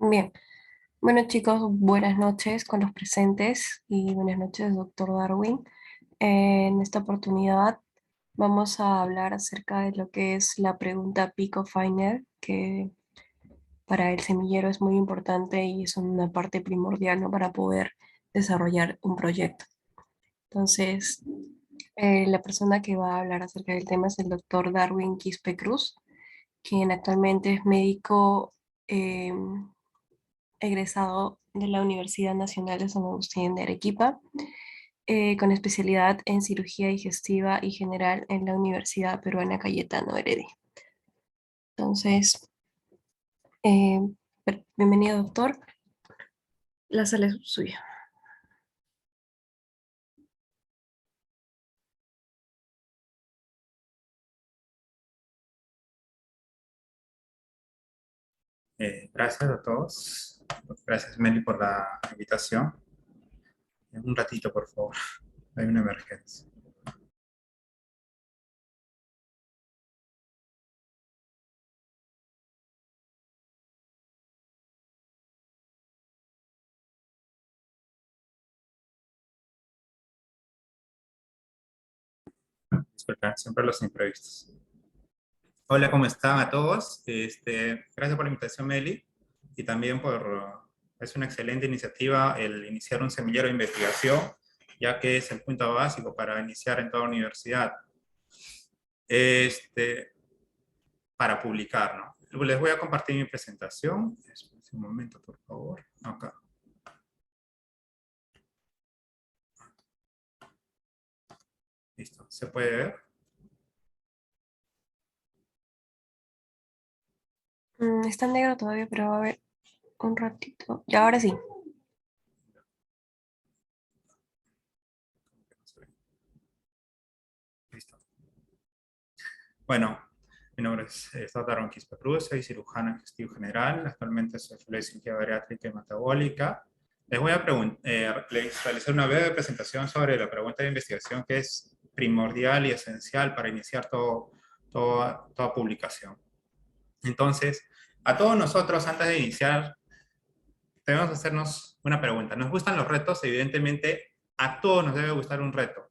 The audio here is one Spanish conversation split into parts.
Bien, bueno chicos, buenas noches con los presentes y buenas noches, doctor Darwin. En esta oportunidad vamos a hablar acerca de lo que es la pregunta Pico Finer, que para el semillero es muy importante y es una parte primordial, ¿no? Para poder desarrollar un proyecto. Entonces, la persona que va a hablar acerca del tema es el doctor Darwin Quispe Cruz, quien actualmente es médico egresado de la Universidad Nacional de San Agustín de Arequipa, con especialidad en cirugía digestiva y general en la Universidad Peruana Cayetano Heredia. Entonces, eh, bienvenido doctor, la sala es suya. Gracias a todos. Gracias, Meli, por la invitación. Un ratito, por favor. Hay una emergencia. Disculpen, siempre los imprevistos. Hola, ¿cómo están a todos? Gracias por la invitación, Meli. Y también es una excelente iniciativa el iniciar un semillero de investigación, ya que es el punto básico para iniciar en toda universidad. Este, para publicar, ¿no? Les voy a compartir mi presentación. Esperen un momento, por favor. Acá. Listo. ¿Se puede ver? Está en negro todavía, pero va a ver un ratito. Y ahora sí. Listo. Bueno, mi nombre es Daron Quispe Cruz, soy cirujano digestivo general, actualmente soy fellow de cirugía bariátrica y metabólica. Les voy a realizar una breve presentación sobre la pregunta de investigación que es primordial y esencial para iniciar toda publicación. Entonces, a todos nosotros, antes de iniciar, debemos hacernos una pregunta. ¿Nos gustan los retos? Evidentemente, a todos nos debe gustar un reto.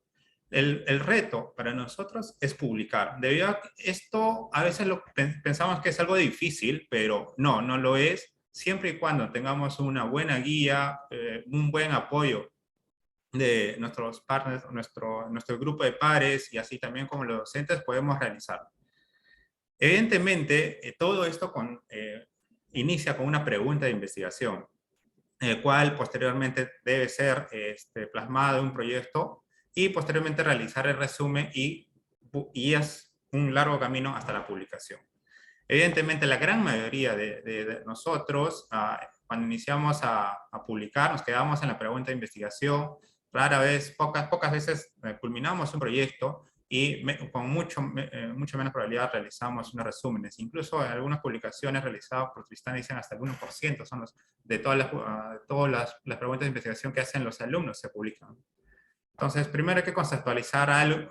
El reto para nosotros es publicar. Debido a que esto, a veces pensamos que es algo difícil, pero no lo es, siempre y cuando tengamos una buena guía, un buen apoyo de nuestros partners, nuestro grupo de pares y así también como los docentes podemos realizarlo. Evidentemente, todo esto inicia con una pregunta de investigación, el cual posteriormente debe ser plasmado en un proyecto y posteriormente realizar el resumen y es un largo camino hasta la publicación. Evidentemente, la gran mayoría de nosotros, cuando iniciamos a publicar, nos quedamos en la pregunta de investigación. Rara vez, pocas veces culminamos un proyecto y con mucho menos probabilidad realizamos unos resúmenes. Incluso en algunas publicaciones realizadas por Tristán dicen hasta el 1% son de todas las preguntas de investigación que hacen los alumnos se publican. Entonces, primero hay que conceptualizar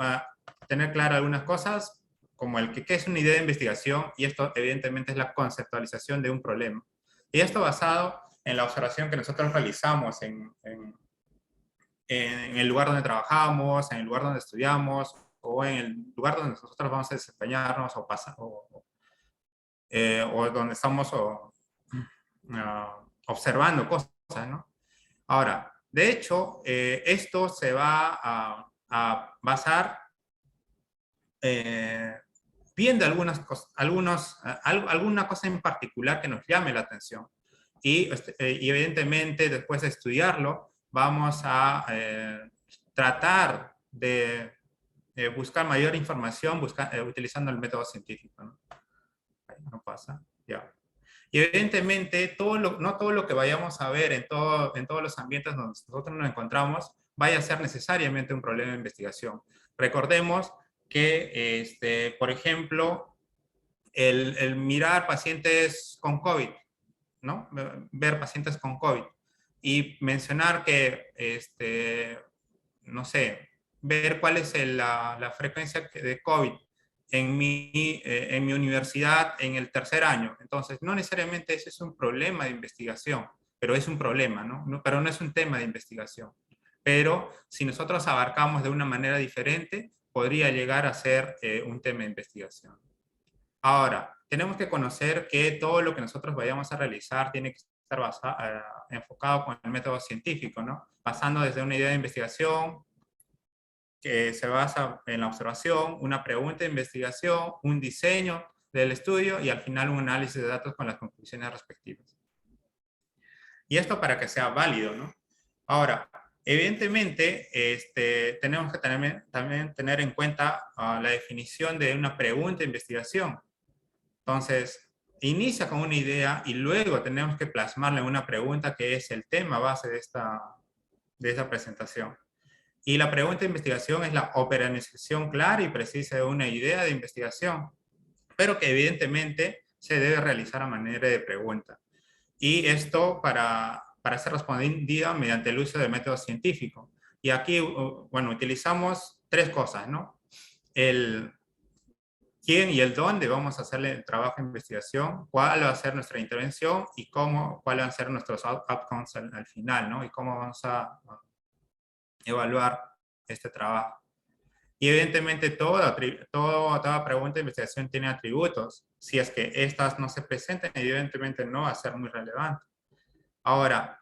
tener claras algunas cosas, como qué es una idea de investigación, y esto evidentemente es la conceptualización de un problema. Y esto basado en la observación que nosotros realizamos en el lugar donde trabajamos, en el lugar donde estudiamos, o en el lugar donde nosotros vamos a desempeñarnos o donde estamos observando cosas, ¿no? Ahora, de hecho, esto se va a basar eh, viendo alguna cosa en particular que nos llame la atención. Y evidentemente, después de estudiarlo, vamos a tratar de buscar mayor información utilizando el método científico. ¿No? No pasa, ya. Y evidentemente, no todo lo que vayamos a ver en todos los ambientes donde nosotros nos encontramos vaya a ser necesariamente un problema de investigación. Recordemos que, por ejemplo, el mirar pacientes con COVID, ¿no? Ver pacientes con COVID y mencionar que, no sé, ver cuál es la frecuencia de COVID en mi universidad en el tercer año. Entonces, no necesariamente ese es un problema de investigación, pero es un problema, ¿no? Pero no es un tema de investigación. Pero si nosotros abarcamos de una manera diferente, podría llegar a ser un tema de investigación. Ahora, tenemos que conocer que todo lo que nosotros vayamos a realizar tiene que estar enfocado con el método científico, ¿no? Pasando desde una idea de investigación que se basa en la observación, una pregunta de investigación, un diseño del estudio y al final un análisis de datos con las conclusiones respectivas. Y esto para que sea válido, ¿no? Ahora, evidentemente, tenemos que también tener en cuenta la definición de una pregunta de investigación. Entonces, inicia con una idea y luego tenemos que plasmarla en una pregunta que es el tema base de esta presentación. Y la pregunta de investigación es la operacionalización clara y precisa de una idea de investigación, pero que evidentemente se debe realizar a manera de pregunta. Y esto para ser respondida mediante el uso de métodos científicos. Y aquí, bueno, utilizamos tres cosas, ¿no? El quién y el dónde vamos a hacer el trabajo de investigación, cuál va a ser nuestra intervención y cuáles van a ser nuestros outcomes al final, ¿no? Y cómo vamos a evaluar este trabajo. Y evidentemente toda pregunta de investigación tiene atributos. Si es que estas no se presentan, evidentemente no va a ser muy relevante. Ahora,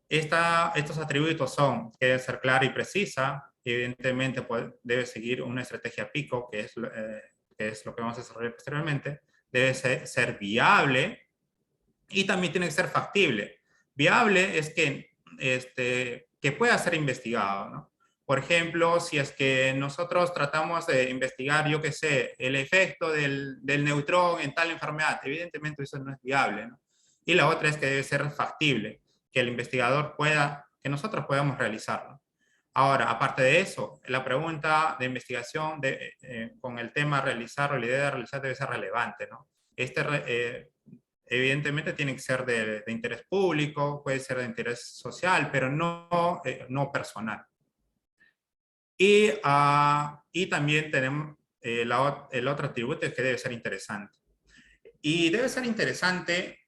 estos atributos son que debe ser clara y precisa. Evidentemente debe seguir una estrategia PICO, que es lo que vamos a desarrollar posteriormente. Debe ser viable y también tiene que ser factible. Viable es que pueda ser investigado, ¿no? Por ejemplo, si es que nosotros tratamos de investigar, yo qué sé, el efecto del neutrón en tal enfermedad, evidentemente eso no es viable, ¿no? Y la otra es que debe ser factible, que el investigador que nosotros podamos realizarlo. Ahora, aparte de eso, la pregunta de investigación con el tema realizar o la idea de realizar debe ser relevante, ¿no? Evidentemente tiene que ser de interés público, puede ser de interés social, pero no personal. Y también tenemos el otro atributo es que debe ser interesante. Y debe ser interesante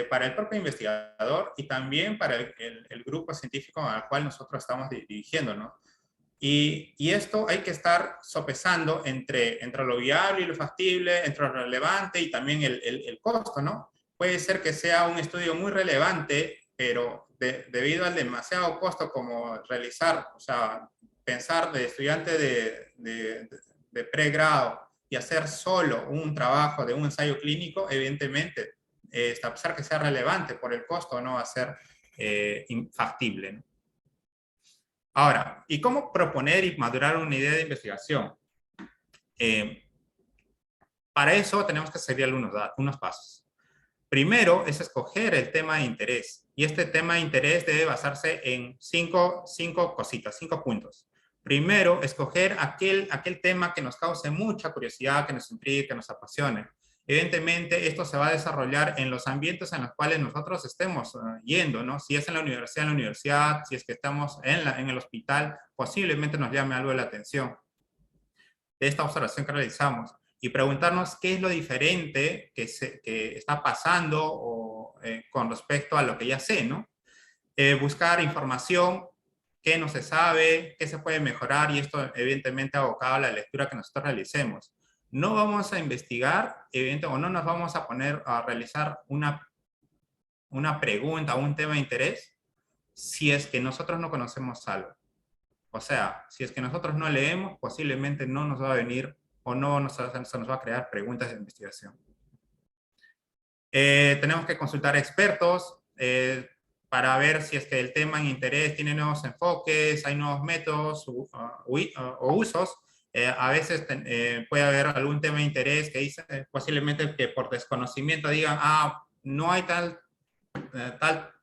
para el propio investigador y también para el grupo científico al cual nosotros estamos dirigiéndonos. Y esto hay que estar sopesando entre lo viable y lo factible, entre lo relevante y también el costo, ¿no? Puede ser que sea un estudio muy relevante, pero debido al demasiado costo como realizar, o sea, pensar de estudiante de pregrado y hacer solo un trabajo de un ensayo clínico, evidentemente, a pesar que sea relevante por el costo, no va a ser factible, ¿no? Ahora, ¿y cómo proponer y madurar una idea de investigación? Para eso tenemos que seguir unos pasos. Primero es escoger el tema de interés. Y este tema de interés debe basarse en cinco cositas, 5 puntos. Primero, escoger aquel tema que nos cause mucha curiosidad, que nos intrigue, que nos apasione. Evidentemente, esto se va a desarrollar en los ambientes en los cuales nosotros estemos yendo, ¿no? Si es en la universidad, si es que estamos en el hospital, posiblemente nos llame algo de la atención de esta observación que realizamos y preguntarnos qué es lo diferente que está pasando con respecto a lo que ya sé, ¿no? Buscar información, qué no se sabe, qué se puede mejorar y esto evidentemente abocado a la lectura que nosotros realicemos. No vamos a investigar, o no nos vamos a poner a realizar una pregunta o un tema de interés si es que nosotros no conocemos algo. O sea, si es que nosotros no leemos, posiblemente no nos va a venir o no se nos va a crear preguntas de investigación. Tenemos que consultar expertos para ver si es que el tema en interés tiene nuevos enfoques, hay nuevos métodos o usos. A veces puede haber algún tema de interés que dice posiblemente que por desconocimiento digan, no hay tal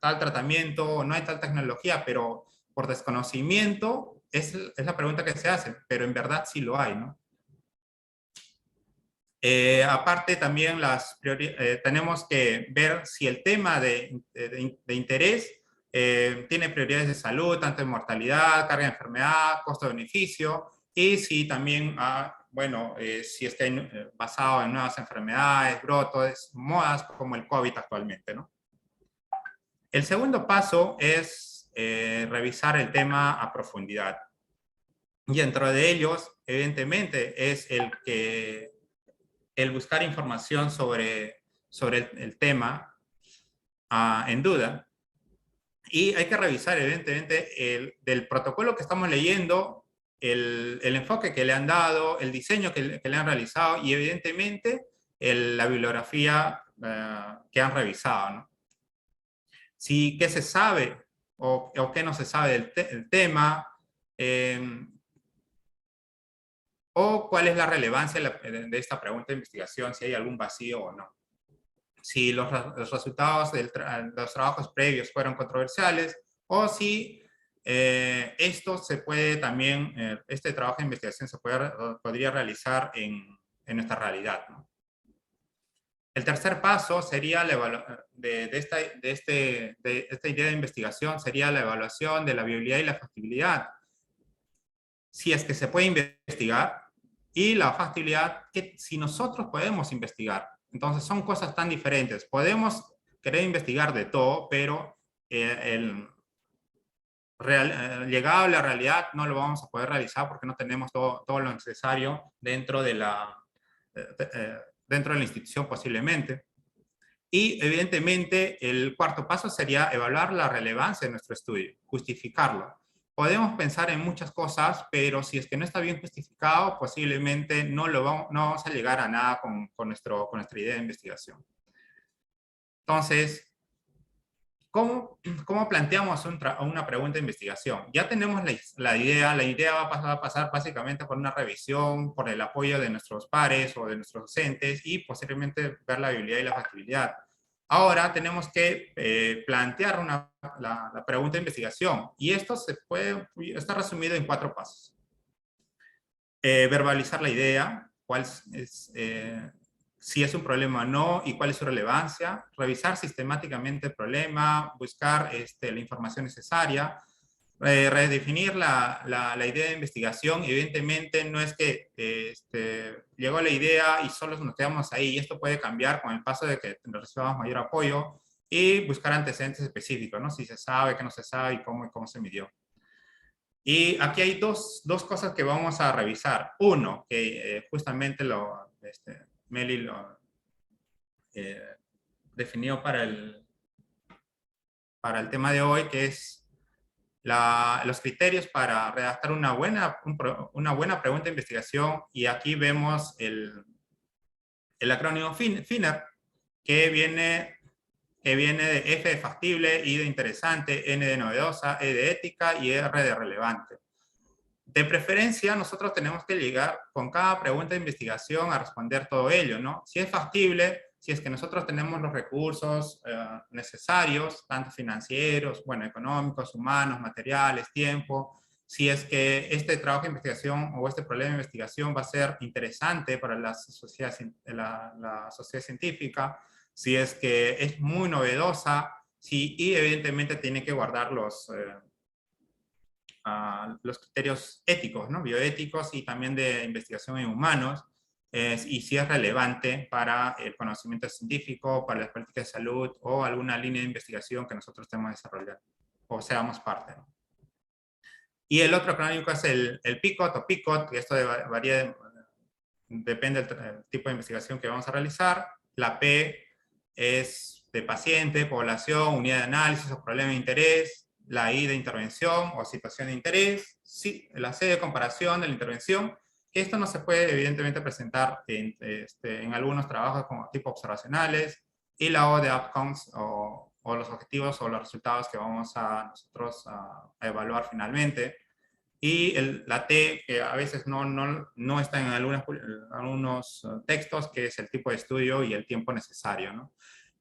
tratamiento, no hay tal tecnología, pero por desconocimiento es la pregunta que se hace, pero en verdad sí lo hay, ¿no? Aparte también tenemos que ver si el tema de interés tiene prioridades de salud, tanto en mortalidad, carga de enfermedad, costo-beneficio, y si también bueno, si es que hay, basado en nuevas enfermedades, brotes, modas como el COVID actualmente, ¿no? El segundo paso es revisar el tema a profundidad. Y dentro de ellos, evidentemente, es el buscar información sobre el tema en duda. Y hay que revisar, evidentemente, del protocolo que estamos leyendo, el enfoque que le han dado, el diseño que le han realizado y, evidentemente, la bibliografía que han revisado, ¿no? Si qué se sabe o qué no se sabe del tema, o cuál es la relevancia de esta pregunta de investigación, si hay algún vacío o no. Si los resultados de los trabajos previos fueron controversiales, o si esto se puede también, este trabajo de investigación podría realizar en nuestra realidad, ¿no? El tercer paso sería de esta idea de investigación, sería la evaluación de la viabilidad y la factibilidad. Si es que se puede investigar, y la factibilidad que si nosotros podemos investigar. Entonces son cosas tan diferentes. Podemos querer investigar de todo, pero llegado a la realidad no lo vamos a poder realizar porque no tenemos todo lo necesario dentro de dentro de la institución posiblemente. Y evidentemente el cuarto paso sería evaluar la relevancia de nuestro estudio, justificarlo. Podemos pensar en muchas cosas, pero si es que no está bien justificado, posiblemente no vamos a llegar a nada con nuestra idea de investigación. Entonces, ¿cómo planteamos una pregunta de investigación? Ya tenemos la idea va a pasar básicamente por una revisión, por el apoyo de nuestros pares o de nuestros docentes y posiblemente ver la viabilidad y la factibilidad. Ahora tenemos que plantear la pregunta de investigación y esto está resumido en 4 pasos. Verbalizar la idea, si es un problema o no y cuál es su relevancia, revisar sistemáticamente el problema, buscar la información necesaria, redefinir la idea de investigación. Evidentemente no es que llegó la idea y solo nos quedamos ahí, y esto puede cambiar con el paso de que recibamos mayor apoyo y buscar antecedentes específicos, ¿no? Si se sabe, qué no se sabe y cómo se midió. Y aquí hay dos cosas que vamos a revisar. Uno, que justamente Meli lo definió para el tema de hoy, que es los criterios para redactar una buena pregunta de investigación. Y aquí vemos el acrónimo FINER, que viene de F de factible, I de interesante, N de novedosa, E de ética y R de relevante. De preferencia, nosotros tenemos que llegar con cada pregunta de investigación a responder todo ello, ¿no? Si es factible, si es que nosotros tenemos los recursos necesarios, tanto financieros, bueno, económicos, humanos, materiales, tiempo, si es que este trabajo de investigación o este problema de investigación va a ser interesante para la sociedad científica, si es que es muy novedosa, y evidentemente tiene que guardar los criterios éticos, ¿no? Bioéticos y también de investigación en humanos, y si es relevante para el conocimiento científico, para las políticas de salud o alguna línea de investigación que nosotros estemos desarrollando o seamos parte, ¿no? Y el otro acrónimo es el PICOT o PICOT, que esto varía, depende del tipo de investigación que vamos a realizar. La P es de paciente, población, unidad de análisis o problema de interés. La I de intervención o situación de interés. Sí, la C de comparación de la intervención. Esto no se puede evidentemente presentar en algunos trabajos como tipo observacionales. Y la O de outcomes o los objetivos o los resultados que vamos a nosotros a evaluar finalmente. Y la T, que a veces no está en algunos textos, que es el tipo de estudio y el tiempo necesario, ¿no?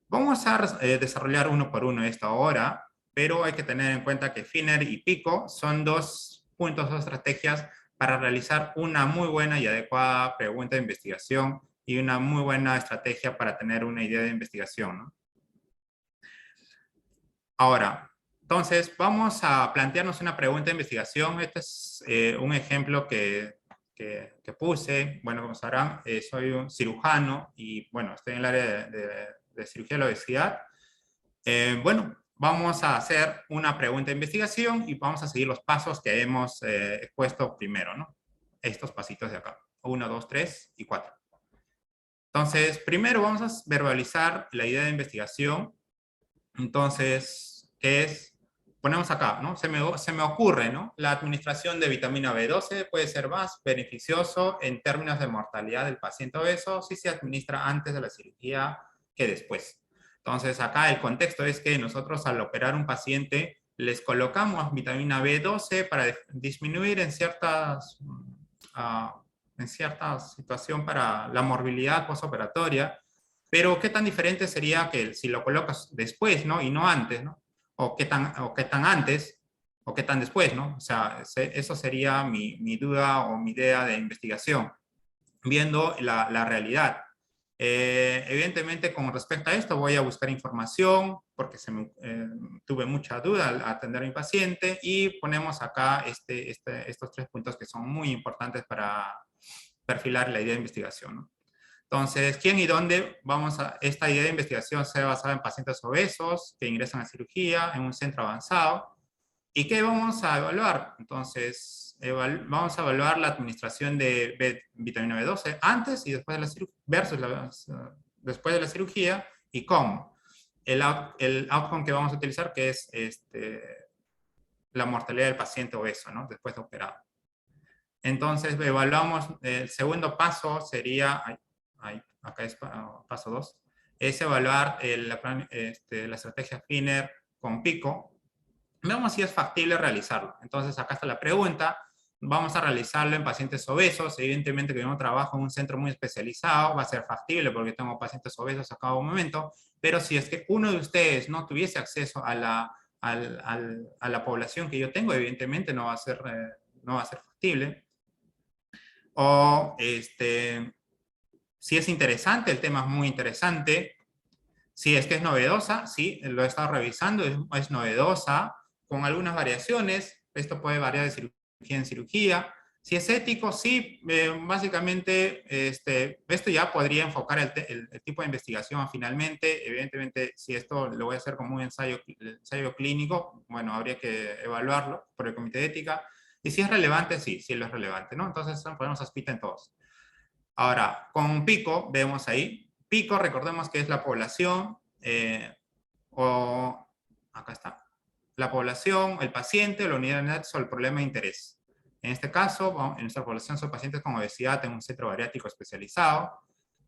Vamos a desarrollar uno por uno esto ahora, pero hay que tener en cuenta que FINER y PICO son 2 puntos o estrategias para realizar una muy buena y adecuada pregunta de investigación y una muy buena estrategia para tener una idea de investigación, ¿no? Ahora, entonces vamos a plantearnos una pregunta de investigación. Este es un ejemplo que que puse. Bueno, como sabrán, soy un cirujano y, bueno, estoy en el área de cirugía de la obesidad. Bueno, vamos a hacer una pregunta de investigación y vamos a seguir los pasos que hemos expuesto primero, ¿no? Estos pasitos de acá. 1, 2, 3 y 4. Entonces, primero vamos a verbalizar la idea de investigación. Entonces, ¿qué es? Ponemos acá, ¿no? Se me ocurre, ¿no? La administración de vitamina B12 puede ser más beneficioso en términos de mortalidad del paciente obeso si se administra antes de la cirugía que después. Entonces, acá el contexto es que nosotros al operar un paciente les colocamos vitamina B12 para disminuir en cierta situación para la morbilidad postoperatoria. Pero qué tan diferente sería que si lo colocas después, ¿no? Y no antes, ¿no? O qué tan antes, o qué tan después, ¿no? O sea, eso sería mi duda o mi idea de investigación, viendo la realidad. Evidentemente, con respecto a esto, voy a buscar información, porque tuve mucha duda al atender a mi paciente, y ponemos acá estos 3 puntos que son muy importantes para perfilar la idea de investigación, ¿no? Entonces, ¿quién y dónde esta idea de investigación se basada en pacientes obesos que ingresan a cirugía en un centro avanzado? ¿Y qué vamos a evaluar? Entonces, vamos a evaluar la administración de vitamina B12 antes y después de la cirugía, versus después de la cirugía, y cómo. El outcome que vamos a utilizar, que es la mortalidad del paciente obeso, ¿no? Después de operado. Entonces, evaluamos, el segundo paso sería, acá es paso 2, es evaluar la estrategia FINER con pico. Veamos si es factible realizarlo. Entonces, acá está la pregunta. Vamos a realizarlo en pacientes obesos. Evidentemente que yo no trabajo en un centro muy especializado, va a ser factible porque tengo pacientes obesos a cada momento, pero si es que uno de ustedes no tuviese acceso a la población que yo tengo, evidentemente no va a ser factible. O si es interesante, el tema es muy interesante. Si es que es novedosa, sí, lo he estado revisando, es novedosa, con algunas variaciones. Esto puede variar de cirugía en cirugía. Si es ético, sí, básicamente esto ya podría enfocar el tipo de investigación finalmente. Evidentemente, si esto lo voy a hacer como un ensayo clínico, bueno, habría que evaluarlo por el comité de ética. Y si es relevante, sí, sí lo es relevante, ¿no? Entonces ponemos aspita en todos. Ahora, con pico, vemos ahí, pico, recordemos que es la población, acá está, la población, el paciente, la unidad de análisis o el problema de interés. En este caso, en nuestra población son pacientes con obesidad en un centro bariátrico especializado.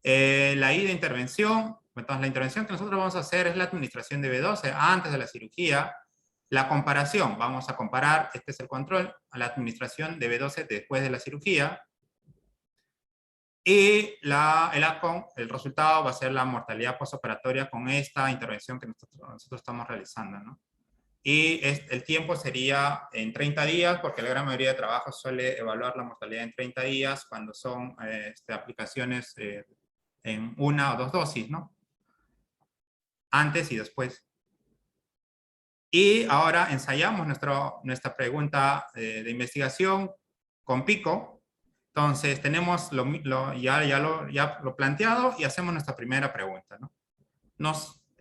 La I de intervención, entonces la intervención que nosotros vamos a hacer es la administración de B12 antes de la cirugía. La comparación, vamos a comparar, este es el control, a la administración de B12 después de la cirugía. Y el resultado va a ser la mortalidad postoperatoria con esta intervención que nosotros estamos realizando, ¿no? Y el tiempo sería en 30 días, porque la gran mayoría de trabajos suele evaluar la mortalidad en 30 días cuando son aplicaciones en 1 o 2 dosis, ¿no? Antes y después. Y ahora ensayamos nuestra pregunta de investigación con pico. Entonces, tenemos ya lo planteado y hacemos nuestra primera pregunta, ¿no?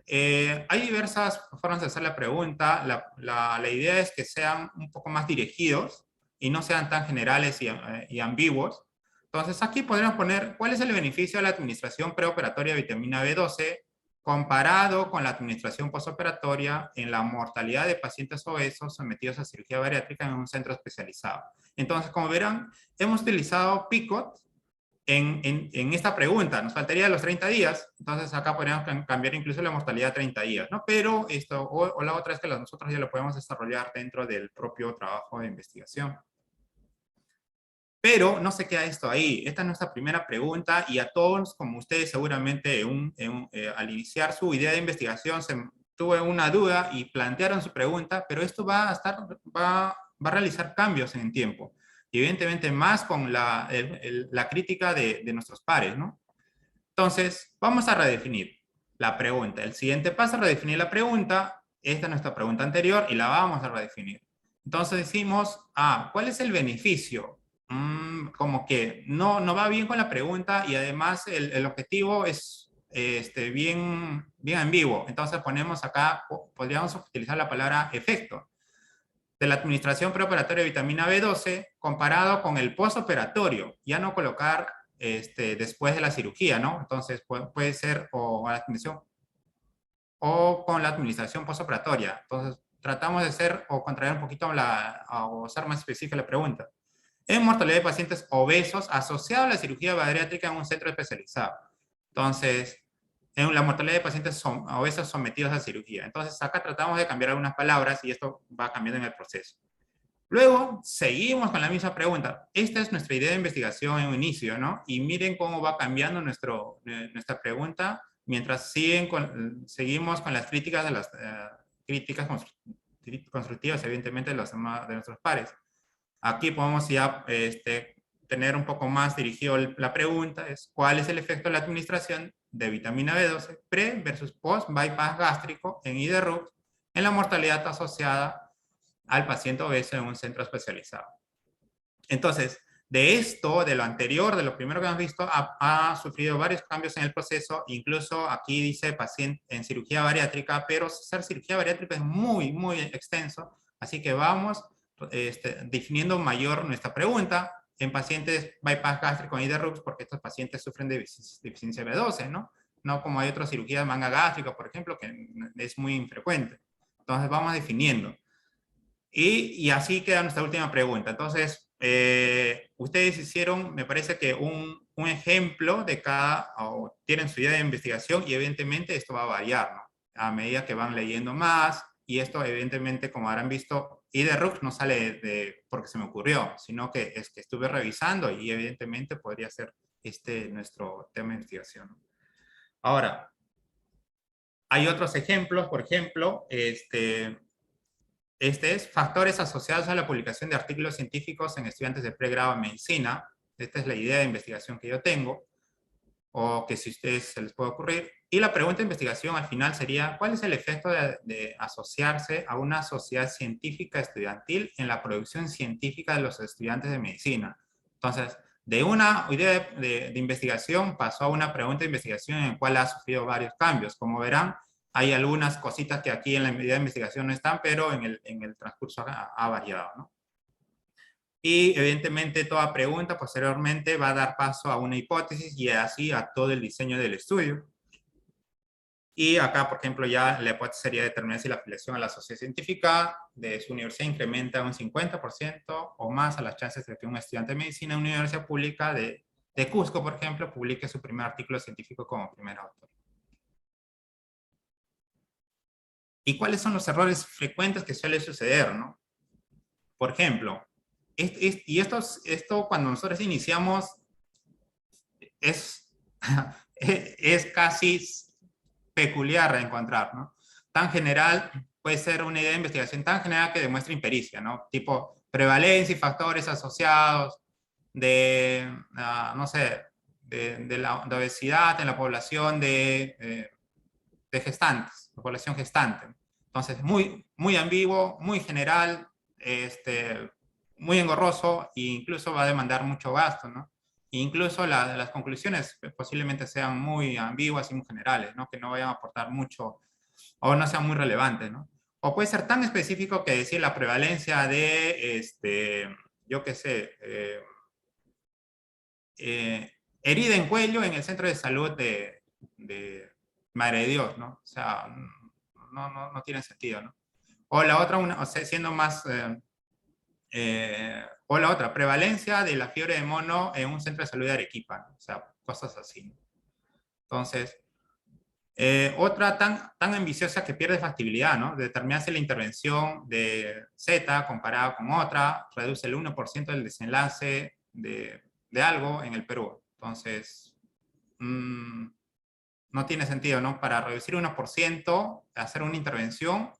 Hay diversas formas de hacer la pregunta. La idea es que sean un poco más dirigidos y no sean tan generales y ambiguos. Entonces, aquí podríamos poner cuál es el beneficio de la administración preoperatoria de vitamina B12 comparado con la administración postoperatoria en la mortalidad de pacientes obesos sometidos a cirugía bariátrica en un centro especializado. Entonces, como verán, hemos utilizado PICOT en esta pregunta. Nos faltaría los 30 días, entonces acá podríamos cambiar incluso la mortalidad a 30 días, ¿no? Pero o la otra es que nosotros ya lo podemos desarrollar dentro del propio trabajo de investigación. Pero no se queda esto ahí. Esta es nuestra primera pregunta y a todos, como ustedes seguramente al iniciar su idea de investigación tuve una duda y plantearon su pregunta, pero esto va a realizar cambios en el tiempo. Y evidentemente más con la crítica de nuestros pares, ¿no? Entonces, vamos a redefinir la pregunta. El siguiente paso es redefinir la pregunta. Esta es nuestra pregunta anterior y la vamos a redefinir. Entonces decimos, ¿cuál es el beneficio? como que no va bien con la pregunta y además el objetivo es bien ambiguo. Entonces ponemos acá, podríamos utilizar la palabra efecto de la administración preoperatoria de vitamina B12 comparado con el postoperatorio, ya no colocar después de la cirugía, ¿no? Entonces puede ser o la administración o con la administración postoperatoria. Entonces tratamos de ser o contraer un poquito o ser más específica la pregunta. En mortalidad de pacientes obesos asociados a la cirugía bariátrica en un centro especializado. Entonces, en la mortalidad de pacientes obesos sometidos a cirugía. Entonces, acá tratamos de cambiar algunas palabras y esto va cambiando en el proceso. Luego, seguimos con la misma pregunta. Esta es nuestra idea de investigación en un inicio, ¿no? Y miren cómo va cambiando nuestra pregunta mientras seguimos con las críticas de las críticas constructivas, evidentemente, de nuestros pares. Aquí podemos ya tener un poco más dirigido la pregunta, es ¿cuál es el efecto de la administración de vitamina B12 pre versus post bypass gástrico en IDRUX en la mortalidad asociada al paciente obeso en un centro especializado? Entonces, de lo anterior, de lo primero que hemos visto, ha sufrido varios cambios en el proceso, incluso aquí dice paciente en cirugía bariátrica, pero hacer cirugía bariátrica es muy, muy extenso, así que vamos definiendo mayor nuestra pregunta en pacientes bypass gástrico y IDRUX, porque estos pacientes sufren de deficiencia B12, ¿no? No como hay otras cirugías de manga gástrica, por ejemplo, que es muy infrecuente. Entonces vamos definiendo. Y así queda nuestra última pregunta. Entonces, ustedes hicieron, me parece que un ejemplo de o tienen su idea de investigación y evidentemente esto va a variar, ¿no? A medida que van leyendo más, y esto evidentemente, como habrán visto, IDRUX no sale porque se me ocurrió, sino que es que estuve revisando y evidentemente podría ser nuestro tema de investigación. Ahora, hay otros ejemplos, por ejemplo, es factores asociados a la publicación de artículos científicos en estudiantes de pregrado en medicina. Esta es la idea de investigación que yo tengo, o que si a ustedes se les puede ocurrir. Y la pregunta de investigación al final sería, ¿cuál es el efecto de asociarse a una sociedad científica estudiantil en la producción científica de los estudiantes de medicina? Entonces, de una idea de investigación pasó a una pregunta de investigación en la cual ha sufrido varios cambios. Como verán, hay algunas cositas que aquí en la medida de investigación no están, pero en el transcurso ha variado, ¿no? Y evidentemente toda pregunta posteriormente va a dar paso a una hipótesis y así a todo el diseño del estudio. Y acá, por ejemplo, ya la hipótesis sería determinar si la afiliación a la sociedad científica de su universidad incrementa un 50% o más a las chances de que un estudiante de medicina en una universidad pública de Cusco, por ejemplo, publique su primer artículo científico como primer autor. ¿Y cuáles son los errores frecuentes que suele suceder, no? Por ejemplo, y esto cuando nosotros iniciamos es, es casi peculiar de encontrar, ¿no? Tan general, puede ser una idea de investigación tan general que demuestra impericia, ¿no? Tipo prevalencia y factores asociados no sé, de la obesidad en la población de gestantes, la población gestante. Entonces, muy, muy ambiguo, muy general, muy engorroso e incluso va a demandar mucho gasto, ¿no? E incluso las conclusiones posiblemente sean muy ambiguas y muy generales, ¿no? Que no vayan a aportar mucho o no sean muy relevantes, ¿no? O puede ser tan específico que decir la prevalencia yo qué sé, herida en cuello en el centro de salud de Madre de Dios, ¿no? O sea, no tiene sentido, ¿no? O la otra, o sea, siendo más, o la otra, prevalencia de la fiebre de mono en un centro de salud de Arequipa, ¿no? O sea, cosas así, ¿no? Entonces, otra tan ambiciosa que pierde factibilidad, ¿no? Determinar si la intervención de Z comparada con otra reduce el 1% del desenlace de algo en el Perú. Entonces, no tiene sentido, ¿no? Para reducir 1%, hacer una intervención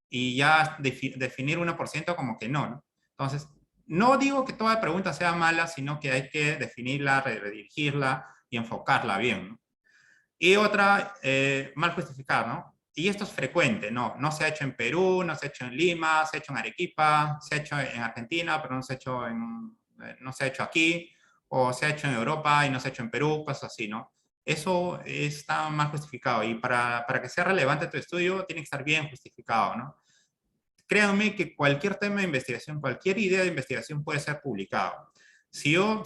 y ya definir 1% como que no. Entonces, no digo que toda pregunta sea mala, sino que hay que definirla, redirigirla y enfocarla bien, ¿no? Y otra, mal justificar, ¿no? Y esto es frecuente, ¿no? No se ha hecho en Perú, no se ha hecho en Lima, se ha hecho en Arequipa, se ha hecho en Argentina, pero no se ha hecho no se ha hecho aquí, o se ha hecho en Europa y no se ha hecho en Perú, cosas así, ¿no? Eso está más justificado y para que sea relevante tu estudio tiene que estar bien justificado, ¿no? Créanme que cualquier tema de investigación, cualquier idea de investigación puede ser publicado. Si yo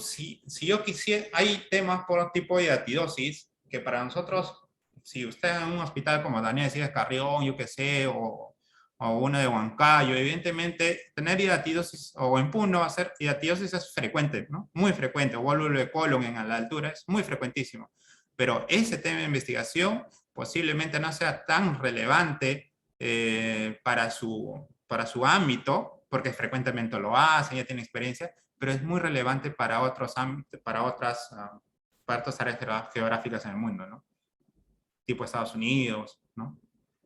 quisiera, hay temas por tipo de atidosis que para nosotros, si usted en un hospital como Daniel decía Carrión, yo qué sé, o uno de Huancayo, evidentemente tener hidatidosis o en puno hacer hidatidosis es frecuente, ¿no? Muy frecuente, o vuelvo de colon en la altura, es muy frecuentísimo. Pero ese tema de investigación posiblemente no sea tan relevante para su ámbito, porque frecuentemente lo hace, ya tiene experiencia, pero es muy relevante para otros ámbitos, para otras áreas geográficas en el mundo, ¿no? Tipo Estados Unidos, ¿no?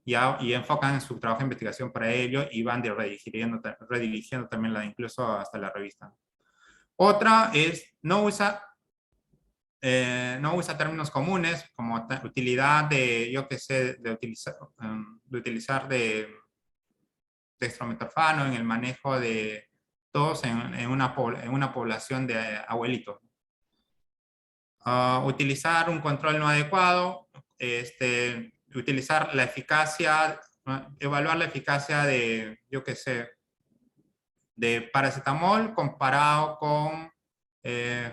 Y enfocan su trabajo de investigación para ello y van redirigiendo también incluso hasta la revista. Otra es no usa términos comunes como utilidad de, yo qué sé, de utilizar de dextrometorfano en el manejo de tos en una población de abuelitos. Utilizar un control no adecuado, utilizar la eficacia, evaluar la eficacia de, yo qué sé, de paracetamol comparado con eh,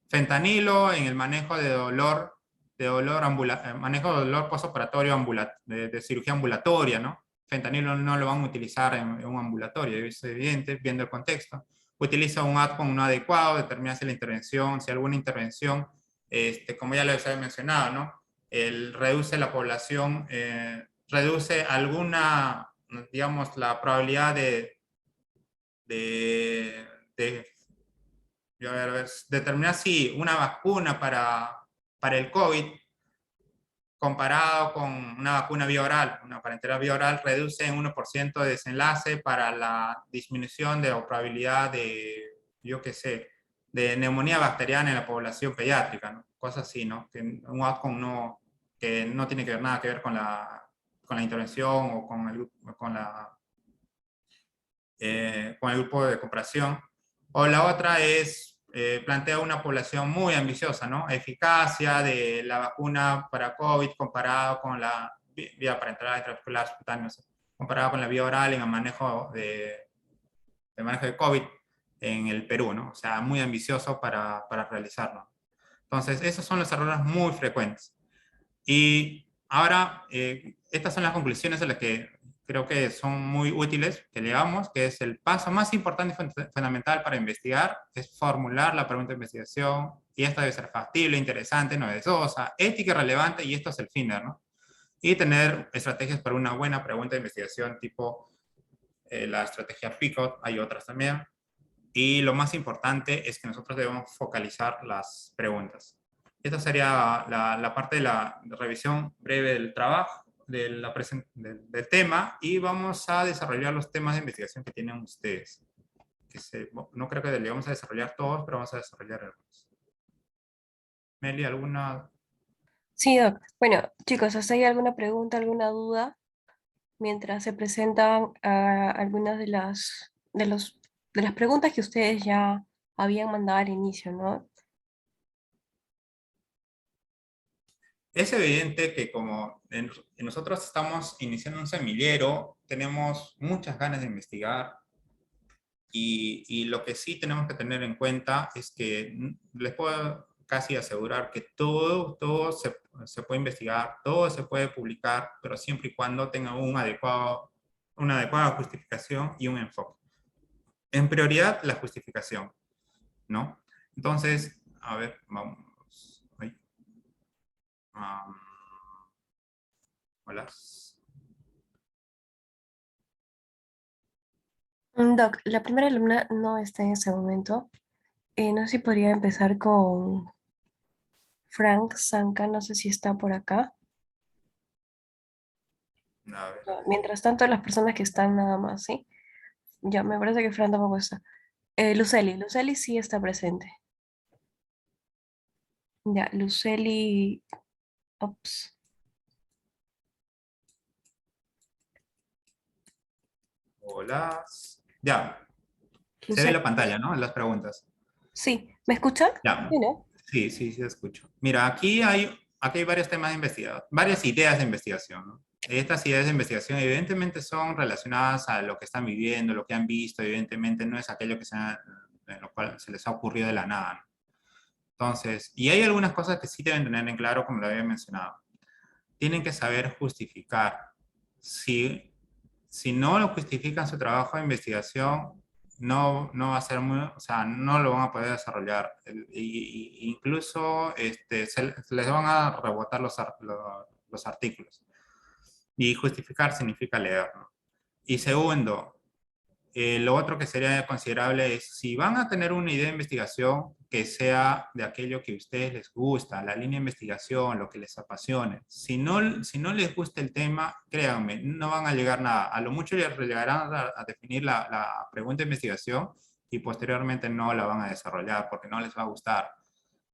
fentanilo en el manejo de dolor, manejo de dolor postoperatorio de cirugía ambulatoria, ¿no? Fentanilo no lo van a utilizar en un ambulatorio, es evidente, viendo el contexto. Utiliza un ADCOM no adecuado, determina si la intervención, si alguna intervención, como ya les había mencionado, ¿no? Reduce la población, reduce alguna, digamos, la probabilidad de, de a ver, determinar si una vacuna para el COVID comparado con una vacuna vía oral, una parentela vía oral, reduce en 1% de desenlace para la disminución de la probabilidad de, yo qué sé, de neumonía bacteriana en la población pediátrica, ¿no? Cosas así, ¿no? Que un outcome que no tiene que ver nada que ver con la intervención o con el grupo de comparación. O la otra es, plantea una población muy ambiciosa, ¿no? Eficacia de la vacuna para COVID comparado con la vía parenteral intramuscular subcutánea, comparado con la vía oral en el manejo de COVID en el Perú, ¿no? O sea, muy ambicioso para realizarlo. Entonces, esos son los errores muy frecuentes. Y ahora, estas son las conclusiones a las que creo que son muy útiles que llegamos, que es el paso más importante y fundamental para investigar, es formular la pregunta de investigación, y esta debe ser factible, interesante, novedosa, ética y relevante, y esto es el FINER, ¿no? Y tener estrategias para una buena pregunta de investigación, tipo la estrategia PICOT, hay otras también. Y lo más importante es que nosotros debemos focalizar las preguntas. Esta sería la parte de la revisión breve del trabajo, del tema, y vamos a desarrollar los temas de investigación que tienen ustedes. No creo que le vamos a desarrollar todos, pero vamos a desarrollar algunos. Meli, ¿alguna? Sí, Doc. Bueno, chicos, ¿hasta ahí alguna pregunta, alguna duda? Mientras se presentan algunas de las preguntas que ustedes ya habían mandado al inicio, ¿no? Es evidente que como nosotros estamos iniciando un semillero, tenemos muchas ganas de investigar, y lo que sí tenemos que tener en cuenta es que les puedo casi asegurar que todo se puede investigar, todo se puede publicar, pero siempre y cuando tenga una adecuada justificación y un enfoque. En prioridad, la justificación, ¿no? Entonces, a ver, vamos. Ay, um, hola. Doc, la primera alumna no está en ese momento. No sé si podría empezar con Frank Zanca, no sé si está por acá. A ver. Ya, mientras tanto, las personas que están nada más, ¿sí? Ya, me parece que Frank tampoco está. Luceli sí está presente. Ya, Luceli, ops. Hola. Ya. Se ve Luceli. la pantalla, ¿no? En las preguntas. Sí, ¿me escucha? Ya. Sí, ¿no? Sí, sí, sí, escucho. Mira, aquí hay varios temas de investigación, varias ideas de investigación, ¿no? Estas ideas de investigación evidentemente son relacionadas a lo que están viviendo, lo que han visto, evidentemente no es aquello en lo cual se les ha ocurrido de la nada, ¿no? Entonces, y hay algunas cosas que sí deben tener en claro, como lo había mencionado. Tienen que saber justificar. Si, si no lo justifican su trabajo de investigación, no va a ser muy, o sea, no lo van a poder desarrollar. Incluso se les van a rebotar los artículos. Y justificar significa leer, ¿no? Y segundo, lo otro que sería considerable es si van a tener una idea de investigación que sea de aquello que a ustedes les gusta, la línea de investigación, lo que les apasione. Si no les gusta el tema, créanme, no van a llegar a nada. A lo mucho les llegarán a definir la pregunta de investigación y posteriormente no la van a desarrollar porque no les va a gustar.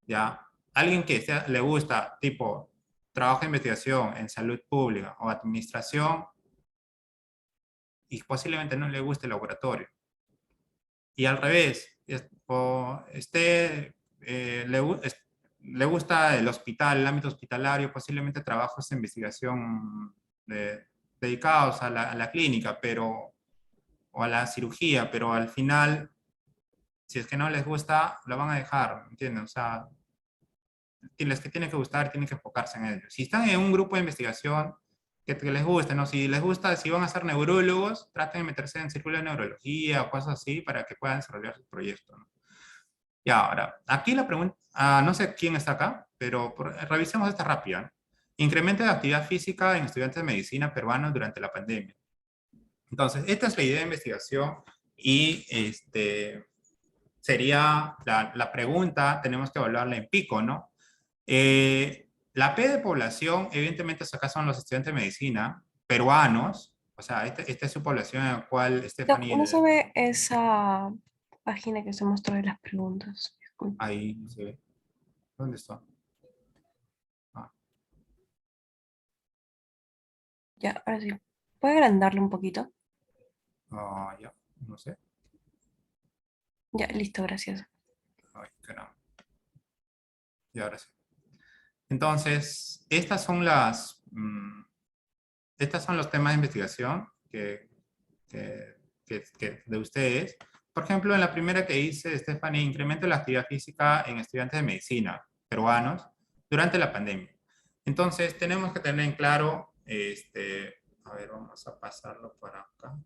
¿Ya? Alguien que le gusta, tipo, trabajo de investigación en salud pública o administración, y posiblemente no le guste el laboratorio. Y al revés, le gusta el hospital, el ámbito hospitalario, posiblemente trabajos de investigación dedicados a la clínica, o a la cirugía, pero al final, si es que no les gusta, lo van a dejar, ¿entienden? O sea, les que tienen que gustar, tienen que enfocarse en ello. Si están en un grupo de investigación que les guste, ¿no? Si les gusta, si van a ser neurólogos, traten de meterse en círculo de neurología o cosas así para que puedan desarrollar su proyecto, ¿no? Y ahora, aquí la pregunta, no sé quién está acá, pero revisemos esta rápida, ¿no? Incremento de actividad física en estudiantes de medicina peruanos durante la pandemia. Entonces, esta es la idea de investigación y sería la pregunta, tenemos que evaluarla en pico, ¿no? La P de población, evidentemente, acá son los estudiantes de medicina peruanos, o sea, esta es su población en la cual Doc, no Stephanie, se ve esa página que se mostró de las preguntas. Disculpe. ahí no se ve. ¿Dónde está? Ah, Ya, ahora sí. ¿Puede agrandarle un poquito? ya, no sé. Ya, listo, gracias. Ay, caramba. Y ahora sí. Entonces, estas son los temas de investigación que de ustedes. Por ejemplo, en la primera que hice, Stephanie, incremento de la actividad física en estudiantes de medicina peruanos durante la pandemia. Entonces, tenemos que tener en claro, a ver, vamos a pasarlo por acá.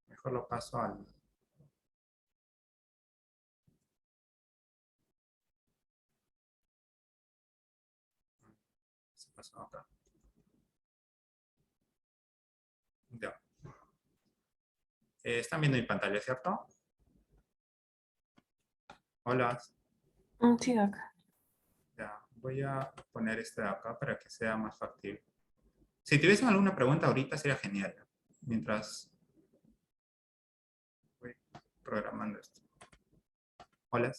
Mejor lo paso al... Se pasó acá. Ya. Están viendo mi pantalla, ¿cierto? Hola. Sí, Doc. Ya, voy a poner este de acá para que sea más factible. Si tuviesen alguna pregunta ahorita sería genial, mientras voy programando esto. Hola.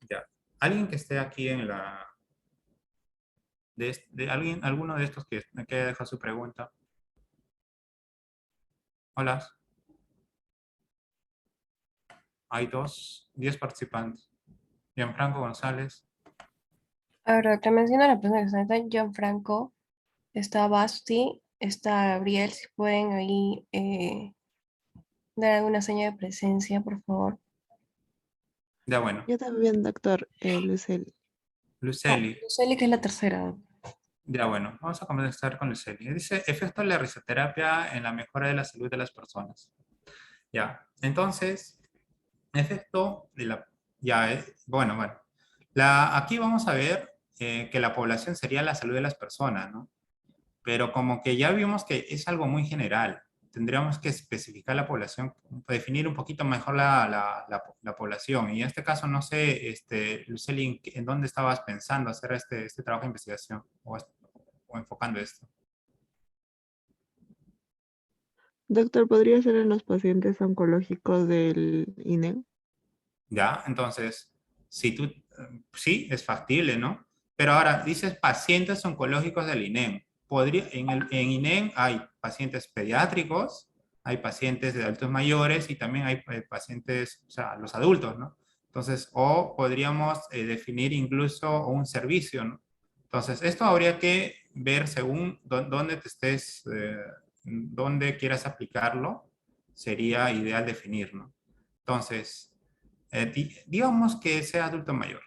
Ya. Alguien que esté aquí en la... alguno de estos que me quede dejar su pregunta. Hola. Hay 10 participantes. Gianfranco González. Ahora, te menciono la persona que está Gianfranco, está Basti, está Gabriel, si pueden ahí dar alguna señal de presencia, por favor. Ya bueno. Yo también, doctor Lucel. Ah, Luceli. Luceli, que es la tercera. Ya bueno, vamos a comenzar con Luceli. Dice, efecto de la risoterapia en la mejora de la salud de las personas. Ya, entonces, efecto de la... Ya, bueno. Aquí vamos a ver que la población sería la salud de las personas, ¿no? Pero como que ya vimos que es algo muy general. tendríamos que especificar la población, definir un poquito mejor la población. Y en este caso, no sé, Lucely, ¿en dónde estabas pensando hacer este trabajo de investigación o enfocando esto? Doctor, ¿podría ser en los pacientes oncológicos del INEM? ¿Ya? Entonces, si tú, sí, es factible, ¿no? Pero ahora, dices pacientes oncológicos del INEM. En INEM hay pacientes pediátricos, hay pacientes de adultos mayores y también hay pacientes, o sea, los adultos, ¿no? Entonces, o podríamos definir incluso un servicio, ¿no? Entonces, esto habría que ver según dónde te estés, dónde quieras aplicarlo, sería ideal definir, ¿no? Entonces, digamos que sea adulto mayor.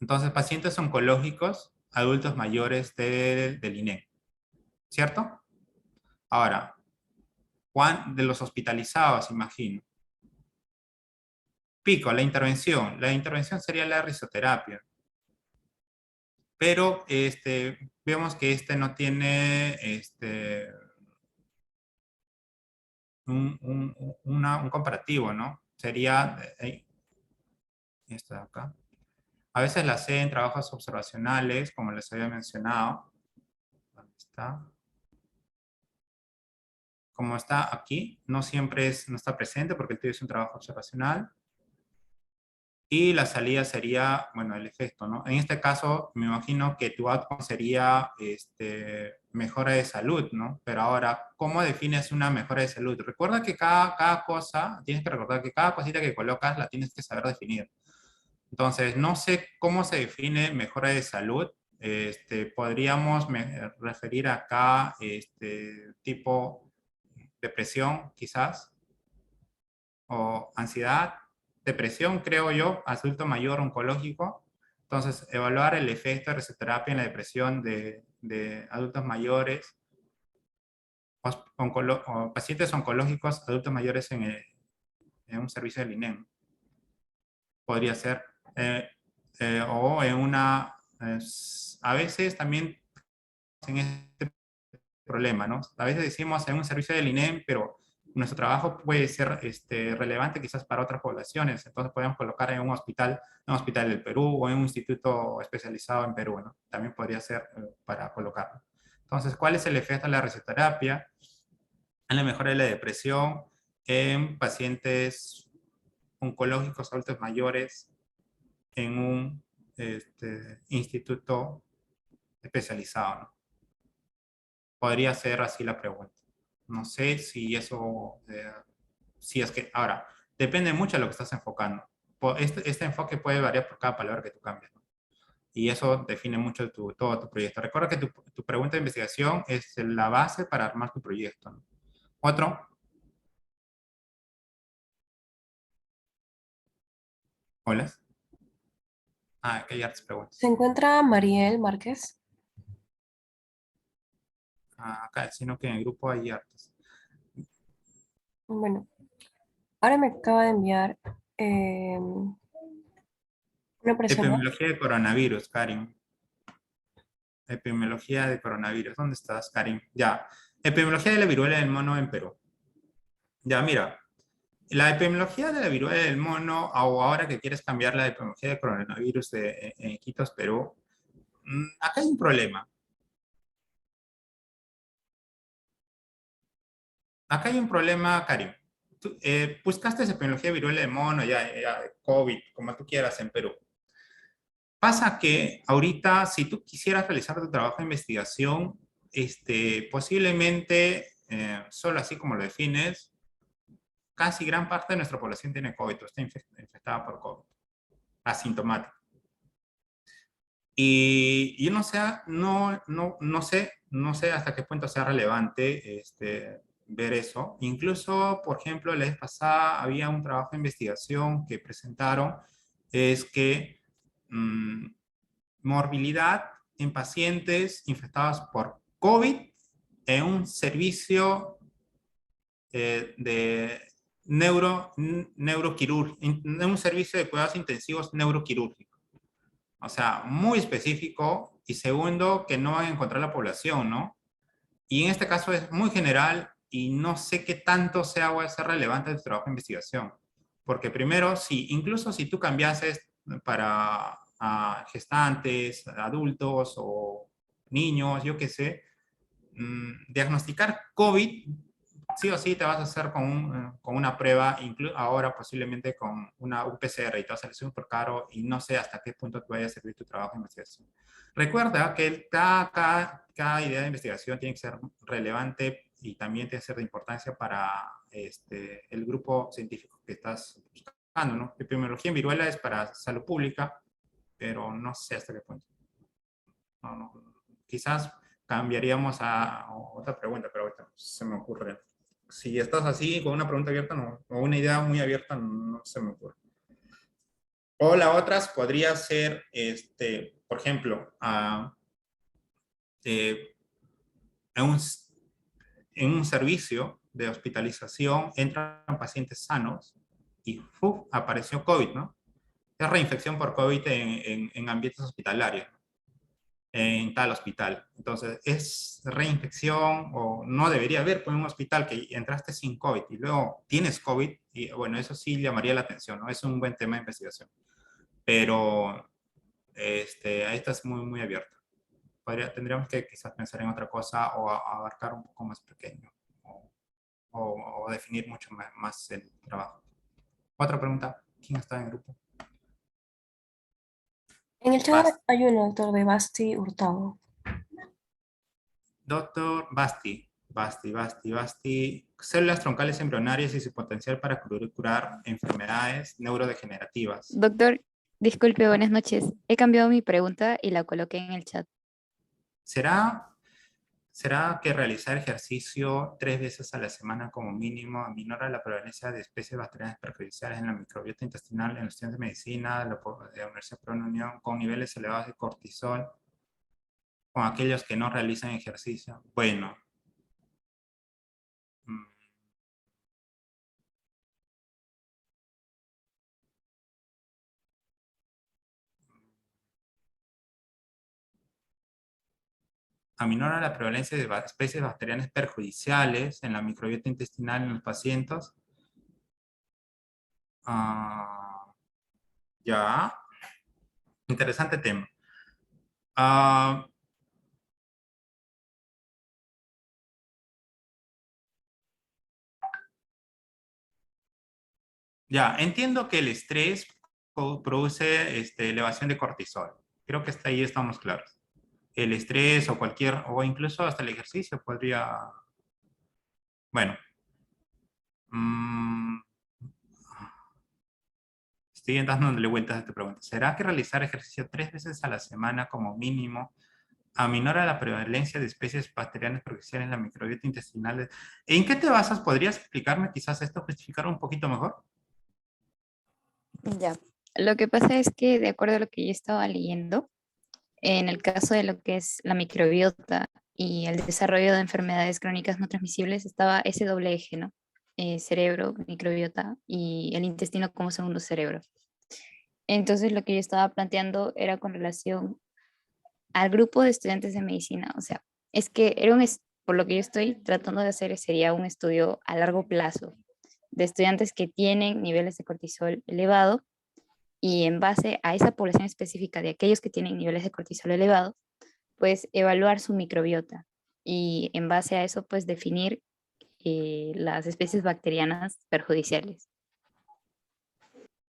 Entonces, pacientes oncológicos, adultos mayores del INEM, ¿cierto? Ahora, de los hospitalizados, imagino. Pico, la intervención. La intervención sería la risoterapia. Pero vemos que no tiene un comparativo, ¿no? Sería esto de acá. A veces la hace en trabajos observacionales, como les había mencionado. ¿Dónde está? Como está aquí, no siempre no está presente porque el tuyo es un trabajo observacional. Y la salida sería, bueno, el efecto, ¿no? En este caso, me imagino que tu outcome sería mejora de salud, ¿no? Pero ahora, ¿cómo defines una mejora de salud? Recuerda que cada cosa, tienes que recordar que cada cosita que colocas la tienes que saber definir. Entonces, no sé cómo se define mejora de salud. Podríamos referir acá tipo depresión, quizás, o ansiedad, depresión, creo yo, adulto mayor oncológico. Entonces, evaluar el efecto de risoterapia en la depresión de adultos mayores, o pacientes oncológicos, adultos mayores en un servicio del INEM. Podría ser. O en a veces también en este problema, ¿no? A veces decimos en un servicio del INEM, pero nuestro trabajo puede ser relevante quizás para otras poblaciones. Entonces podemos colocar en un hospital del Perú o en un instituto especializado en Perú, ¿no? También podría ser para colocarlo. Entonces, ¿cuál es el efecto de la risoterapia en la mejora de la depresión en pacientes oncológicos adultos mayores en un instituto especializado, ¿no? Podría ser así la pregunta. No sé si eso, si es que, ahora, depende mucho de lo que estás enfocando. Este enfoque puede variar por cada palabra que tú cambies, ¿no? Y eso define mucho todo tu proyecto. Recuerda que tu pregunta de investigación es la base para armar tu proyecto, ¿no? Otro. Hola. Ah, que ya te ¿Se preguntas. encuentra Mariel Márquez? Ah, acá, sino que en el grupo hay hartos. Bueno, ahora me acaba de enviar una persona. Epidemiología de coronavirus, Karim. Epidemiología de coronavirus. ¿Dónde estás, Karim? Ya. Epidemiología de la viruela del mono en Perú. Ya, mira. La epidemiología de la viruela del mono, o ahora que quieres cambiar la epidemiología de coronavirus en Iquitos, Perú, acá hay un problema. Acá hay un problema, Karim. Tú, buscaste epidemiología de viruela del mono, ya COVID, como tú quieras, en Perú. Pasa que ahorita, si tú quisieras realizar tu trabajo de investigación, posiblemente, solo así como lo defines, casi gran parte de nuestra población tiene COVID o está infectada por COVID, asintomática. Y yo no sé hasta qué punto sea relevante ver eso. Incluso, por ejemplo, la vez pasada había un trabajo de investigación que presentaron, es que morbilidad en pacientes infectados por COVID en un servicio de neuroquirúrgico, en un servicio de cuidados intensivos neuroquirúrgicos. O sea, muy específico. Y segundo, que no van a encontrar la población, ¿no? Y en este caso es muy general y no sé qué tanto va a ser relevante de tu trabajo de investigación. Porque primero, si, incluso si tú cambiases para gestantes, adultos o niños, yo qué sé, diagnosticar COVID, sí o sí te vas a hacer con una prueba, ahora posiblemente con una UPCR, y te va a salir súper caro y no sé hasta qué punto te vaya a servir tu trabajo de investigación. Recuerda que cada idea de investigación tiene que ser relevante y también tiene que ser de importancia para el grupo científico que estás buscando, ¿no? Epidemiología en viruela es para salud pública, pero no sé hasta qué punto. No, quizás cambiaríamos a otra pregunta, pero ahorita se me ocurre. Si estás así con una pregunta abierta, no, o una idea muy abierta, no se me ocurre. O la otra podría ser, por ejemplo, eh, en, un, en un servicio de hospitalización entran pacientes sanos y apareció COVID, ¿no? Es reinfección por COVID en ambientes hospitalarios, en tal hospital. Entonces, es reinfección o no debería haber pues, un hospital que entraste sin COVID y luego tienes COVID, y bueno, eso sí llamaría la atención, ¿no? Es un buen tema de investigación. Pero esta es muy, muy abierta. Tendríamos que quizás pensar en otra cosa o abarcar un poco más pequeño o definir mucho más el trabajo. Otra pregunta, ¿quién está en el grupo? En el chat Basti. hay un autor de Basti Hurtado. Doctor Basti. Células troncales embrionarias y su potencial para curar enfermedades neurodegenerativas. Doctor, disculpe, buenas noches. He cambiado mi pregunta y la coloqué en el chat. ¿Será que realizar ejercicio 3 veces a la semana como mínimo aminora la prevalencia de especies bacterianas perjudiciales en la microbiota intestinal en los estudiantes de medicina de la Universidad de la Unión con niveles elevados de cortisol con aquellos que no realizan ejercicio? Bueno, aminora la prevalencia de especies bacterianas perjudiciales en la microbiota intestinal en los pacientes. Ya, interesante tema. Ya, entiendo que el estrés produce elevación de cortisol. Creo que hasta ahí estamos claros. El estrés o incluso hasta el ejercicio podría, bueno, mm, estoy dándole vueltas a esta pregunta. ¿Será que realizar ejercicio 3 veces a la semana como mínimo aminora la prevalencia de especies bacterianas perjudiciales en la microbiota intestinal? ¿En qué te basas? ¿Podrías explicarme quizás esto, justificar un poquito mejor? Ya. Lo que pasa es que, de acuerdo a lo que yo estaba leyendo, en el caso de lo que es la microbiota y el desarrollo de enfermedades crónicas no transmisibles, estaba ese doble eje, ¿no? Cerebro, microbiota y el intestino como segundo cerebro. Entonces, lo que yo estaba planteando era con relación al grupo de estudiantes de medicina. O sea, es que por lo que yo estoy tratando de hacer sería un estudio a largo plazo de estudiantes que tienen niveles de cortisol elevado y en base a esa población específica de aquellos que tienen niveles de cortisol elevado, pues evaluar su microbiota y en base a eso, pues definir las especies bacterianas perjudiciales.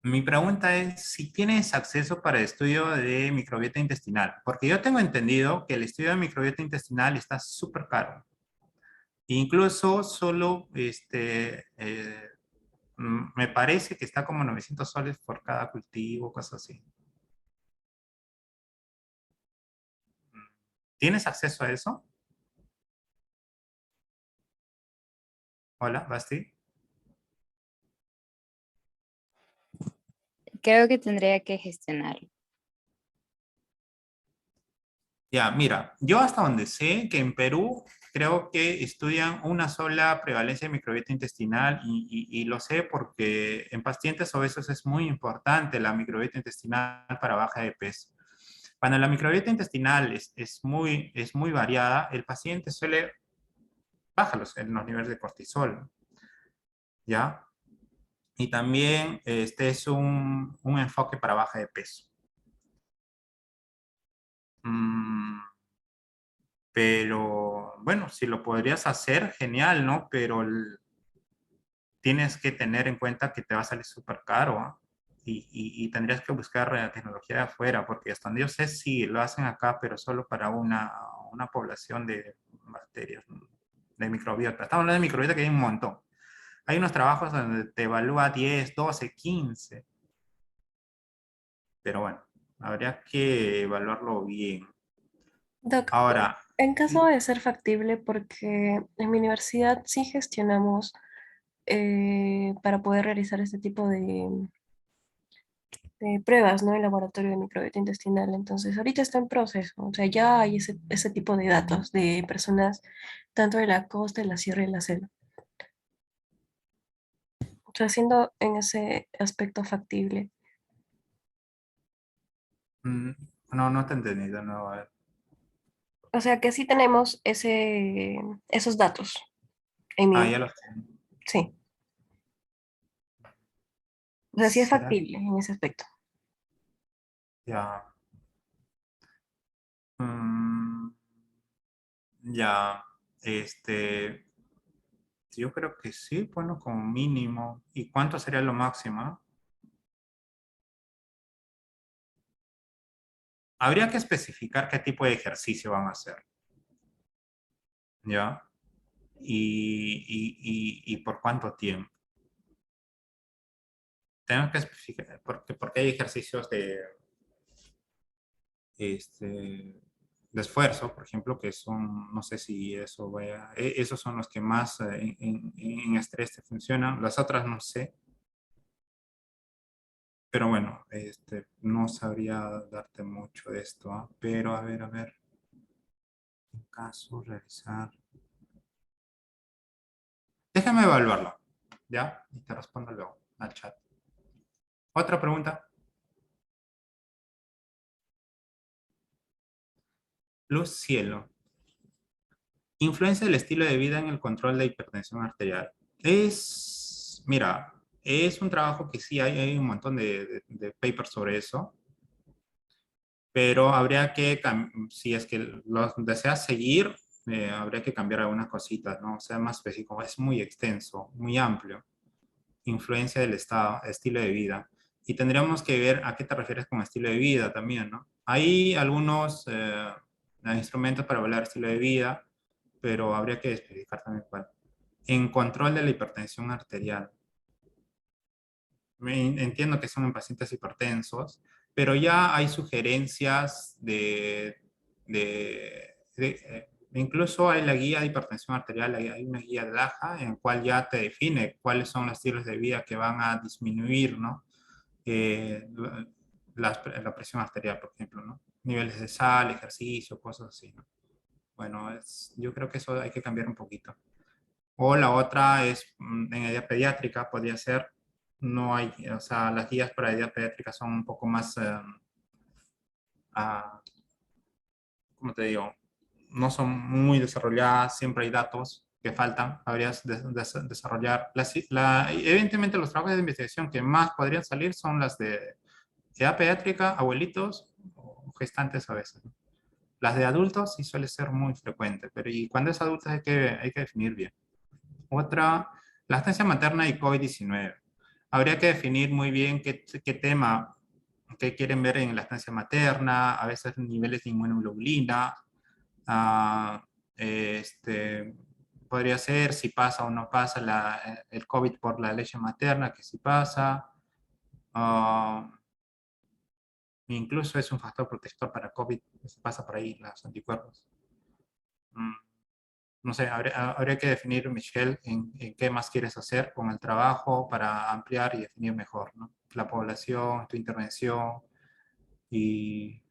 Mi pregunta es si tienes acceso para el estudio de microbiota intestinal, porque yo tengo entendido que el estudio de microbiota intestinal está súper caro. Incluso solo, me parece que está como 900 soles por cada cultivo, cosas así. ¿Tienes acceso a eso? Hola, Basti. Creo que tendría que gestionarlo. Ya, mira, yo hasta donde sé que en Perú creo que estudian una sola prevalencia de microbiota intestinal y lo sé porque en pacientes obesos es muy importante la microbiota intestinal para baja de peso. Cuando la microbiota intestinal es muy variada, el paciente suele baja los niveles de cortisol, ¿ya? Y también este es un enfoque para baja de peso. Mm, pero, bueno, si lo podrías hacer, genial, ¿no? Pero tienes que tener en cuenta que te va a salir súper caro, ¿ah? Y tendrías que buscar tecnología de afuera, porque hasta donde yo sé, sí, lo hacen acá, pero solo para una población de bacterias, de microbiota. Estamos hablando de microbiota que hay un montón. Hay unos trabajos donde te evalúa 10, 12, 15. Pero bueno, habría que evaluarlo bien. Doc, Ahora, en caso de ser factible, porque en mi universidad sí gestionamos para poder realizar este tipo de pruebas, ¿no? En laboratorio de microbiota intestinal. Entonces, ahorita está en proceso. O sea, ya hay ese tipo de datos de personas tanto de la costa, de la sierra y la selva. O sea, siendo en ese aspecto factible. mm, no, no te entendí de nuevo. A ver. O sea, que sí tenemos esos datos en Ah, mi, ya lo sé. sí. O sea, sí es ¿Será? factible en ese aspecto. Ya. Mm, ya. Este, yo creo que sí, bueno, como mínimo. ¿Y cuánto sería lo máximo? Habría que especificar qué tipo de ejercicio van a hacer, ¿ya? Y por cuánto tiempo. Tenemos que especificar, porque hay ejercicios de esfuerzo, por ejemplo, que son, no sé si eso vaya, esos son los que más en estrés te funcionan, las otras no sé, pero bueno, no sabría darte mucho de esto, ¿ah? Pero a ver, en caso, realizar. Déjame evaluarlo, ¿ya? Y te respondo luego al chat. Otra pregunta. Luz Cielo. Influencia del estilo de vida en el control de hipertensión arterial. Mira, es un trabajo que sí hay un montón de papers sobre eso, pero habría que, si es que lo deseas seguir, habría que cambiar algunas cositas, ¿no? O sea, más específico, es muy extenso, muy amplio. Influencia del estilo de vida. Y tendríamos que ver a qué te refieres con estilo de vida también, ¿no? Hay algunos instrumentos para evaluar estilo de vida, pero habría que especificar también cuál. En control de la hipertensión arterial. Entiendo que son en pacientes hipertensos, pero ya hay sugerencias incluso hay la guía de hipertensión arterial, hay una guía de DAJA en la cual ya te define cuáles son los estilos de vida que van a disminuir, ¿no? Eh, la presión arterial, por ejemplo, ¿no? Niveles de sal, ejercicio, cosas así, ¿no? Bueno, yo creo que eso hay que cambiar un poquito. O la otra es en edad pediátrica, podría ser, no hay, o sea, las guías para edad pediátrica son un poco más, ah, ¿cómo te digo? No son muy desarrolladas, siempre hay datos que faltan, habrías desarrollar. Evidentemente los trabajos de investigación que más podrían salir son las de edad pediátrica, abuelitos o gestantes a veces, ¿no? Las de adultos sí suele ser muy frecuente, pero y cuando es adulto hay que definir bien. Otra, lactancia materna y COVID-19. Habría que definir muy bien qué tema, qué quieren ver en lactancia materna, a veces niveles de inmunoglobulina, ah, podría ser si pasa o no pasa el COVID por la leche materna, que si pasa, ah, incluso es un factor protector para COVID, si pasa por ahí los anticuerpos. Mm. No sé, habría que definir, Michelle, en qué más quieres hacer con el trabajo para ampliar y definir mejor, ¿no? La población, tu intervención y,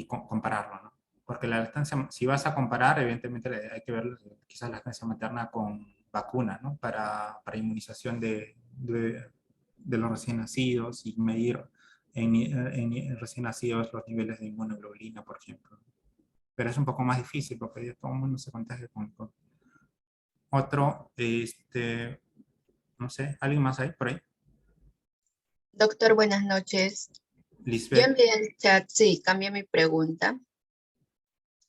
compararlo, ¿no? Porque la lactancia, si vas a comparar, evidentemente hay que ver quizás la lactancia materna con vacuna, ¿no? Para inmunización de los recién nacidos y medir en recién nacidos los niveles de inmunoglobulina, por ejemplo. pero es un poco más difícil porque ya todo el mundo se contagia con el COVID. Otro, no sé, ¿alguien más ahí por ahí? Doctor, buenas noches. Yo Lisbeth. envié al chat, sí, cambié mi pregunta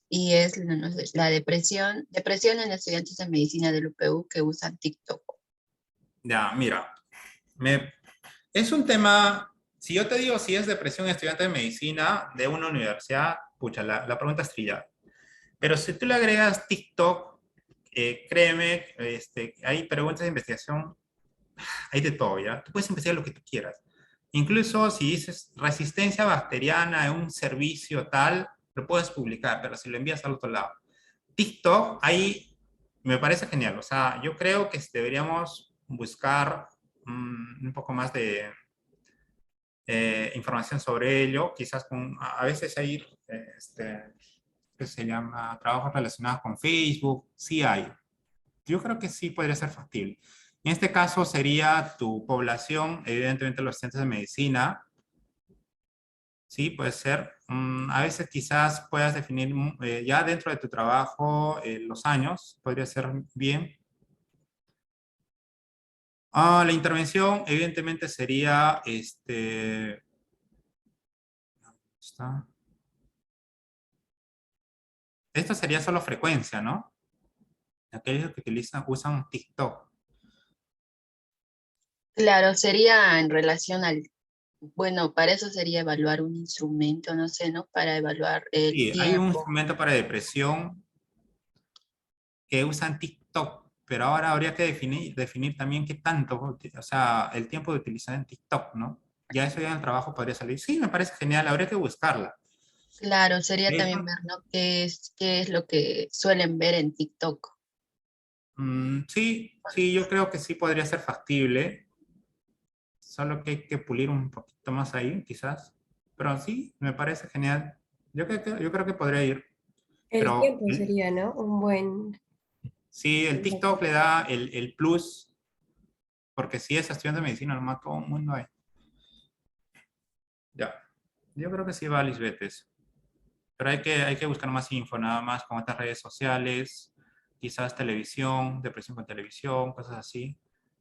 y es no sé, la depresión en estudiantes de medicina del UPU que usan TikTok. Ya, mira, es un tema, si yo te digo si es depresión en estudiante de medicina de una universidad, pucha, la pregunta es trillada. Pero si tú le agregas TikTok, créeme, hay preguntas de investigación, hay de todo, ¿ya? Tú puedes investigar lo que tú quieras. Incluso si dices resistencia bacteriana en un servicio tal, lo puedes publicar, pero si lo envías al otro lado. TikTok, ahí me parece genial. O sea, yo creo que deberíamos buscar un poco más de información sobre ello. Quizás a veces hay, que se llama trabajos relacionados con Facebook. Sí hay. Yo creo que sí podría ser factible. En este caso sería tu población, evidentemente los estudiantes de medicina. Sí, puede ser. A veces quizás puedas definir ya dentro de tu trabajo los años, podría ser bien. La intervención evidentemente sería, ¿está? Esto sería solo frecuencia, ¿no? Aquellos que usan TikTok. Claro, sería en relación al, bueno, para eso sería evaluar un instrumento, no sé, ¿no? Para evaluar el Sí, hay un tiempo. instrumento para depresión que usan TikTok, pero ahora habría que definir también qué tanto, o sea, el tiempo de utilizar en TikTok, ¿no? Ya eso ya en el trabajo podría salir. Sí, me parece genial, habría que buscarla. Claro, sería también Eso, ver, ¿no? Qué es lo que suelen ver en TikTok. sí, sí, yo creo que sí podría ser factible, solo que hay que pulir un poquito más ahí, quizás. Pero sí, me parece genial. Yo creo que podría ir. El Pero tiempo sería, ¿no? Un buen... sí, el TikTok le da el plus, porque si es estudiante de medicina, nomás todo el mundo hay. Ya. Yo creo que sí va a Lisbeth eso. Pero hay que buscar más info, nada más con estas redes sociales, quizás televisión, depresión con televisión, cosas así,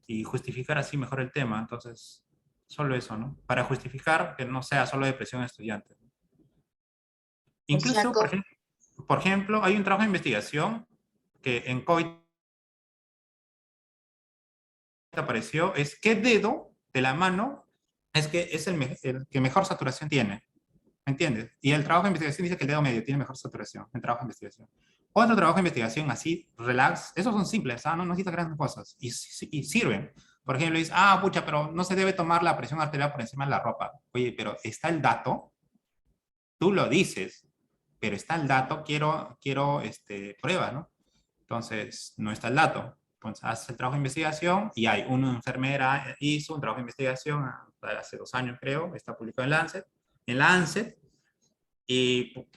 y justificar así mejor el tema. Entonces, solo eso, ¿no? Para justificar que no sea solo depresión en estudiantes. O sea, Incluso, por ejemplo, hay un trabajo de investigación que en COVID apareció, es qué dedo de la mano es que es el que mejor saturación tiene. ¿Me entiendes? Y el trabajo de investigación dice que el dedo medio tiene mejor saturación, el trabajo de investigación. Otro trabajo de investigación así, relax, esos son simples, no necesitas grandes cosas y sirven. Por ejemplo, dices, pucha, pero no se debe tomar la presión arterial por encima de la ropa. Oye, pero está el dato, tú lo dices, pero está el dato, quiero pruebas, ¿no? Entonces, no está el dato. Entonces, haces el trabajo de investigación y hay una enfermera hizo un trabajo de investigación hace 2 años, creo, está publicado en Lancet, y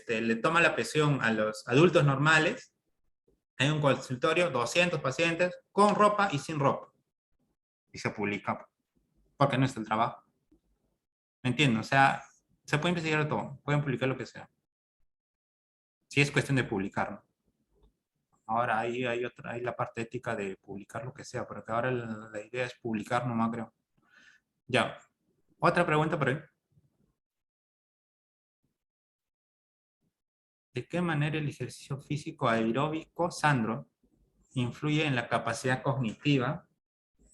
le toma la presión a los adultos normales en un consultorio, 200 pacientes, con ropa y sin ropa. Y se publica, porque no está el trabajo. ¿Me entiendes? O sea, se puede investigar todo, pueden publicar lo que sea. Si es cuestión de publicar, ¿no? Ahora hay la parte ética de publicar lo que sea, pero que ahora la idea es publicar nomás, creo. Ya. Otra pregunta por ahí. ¿De qué manera el ejercicio físico aeróbico, Sandro, influye en la capacidad cognitiva?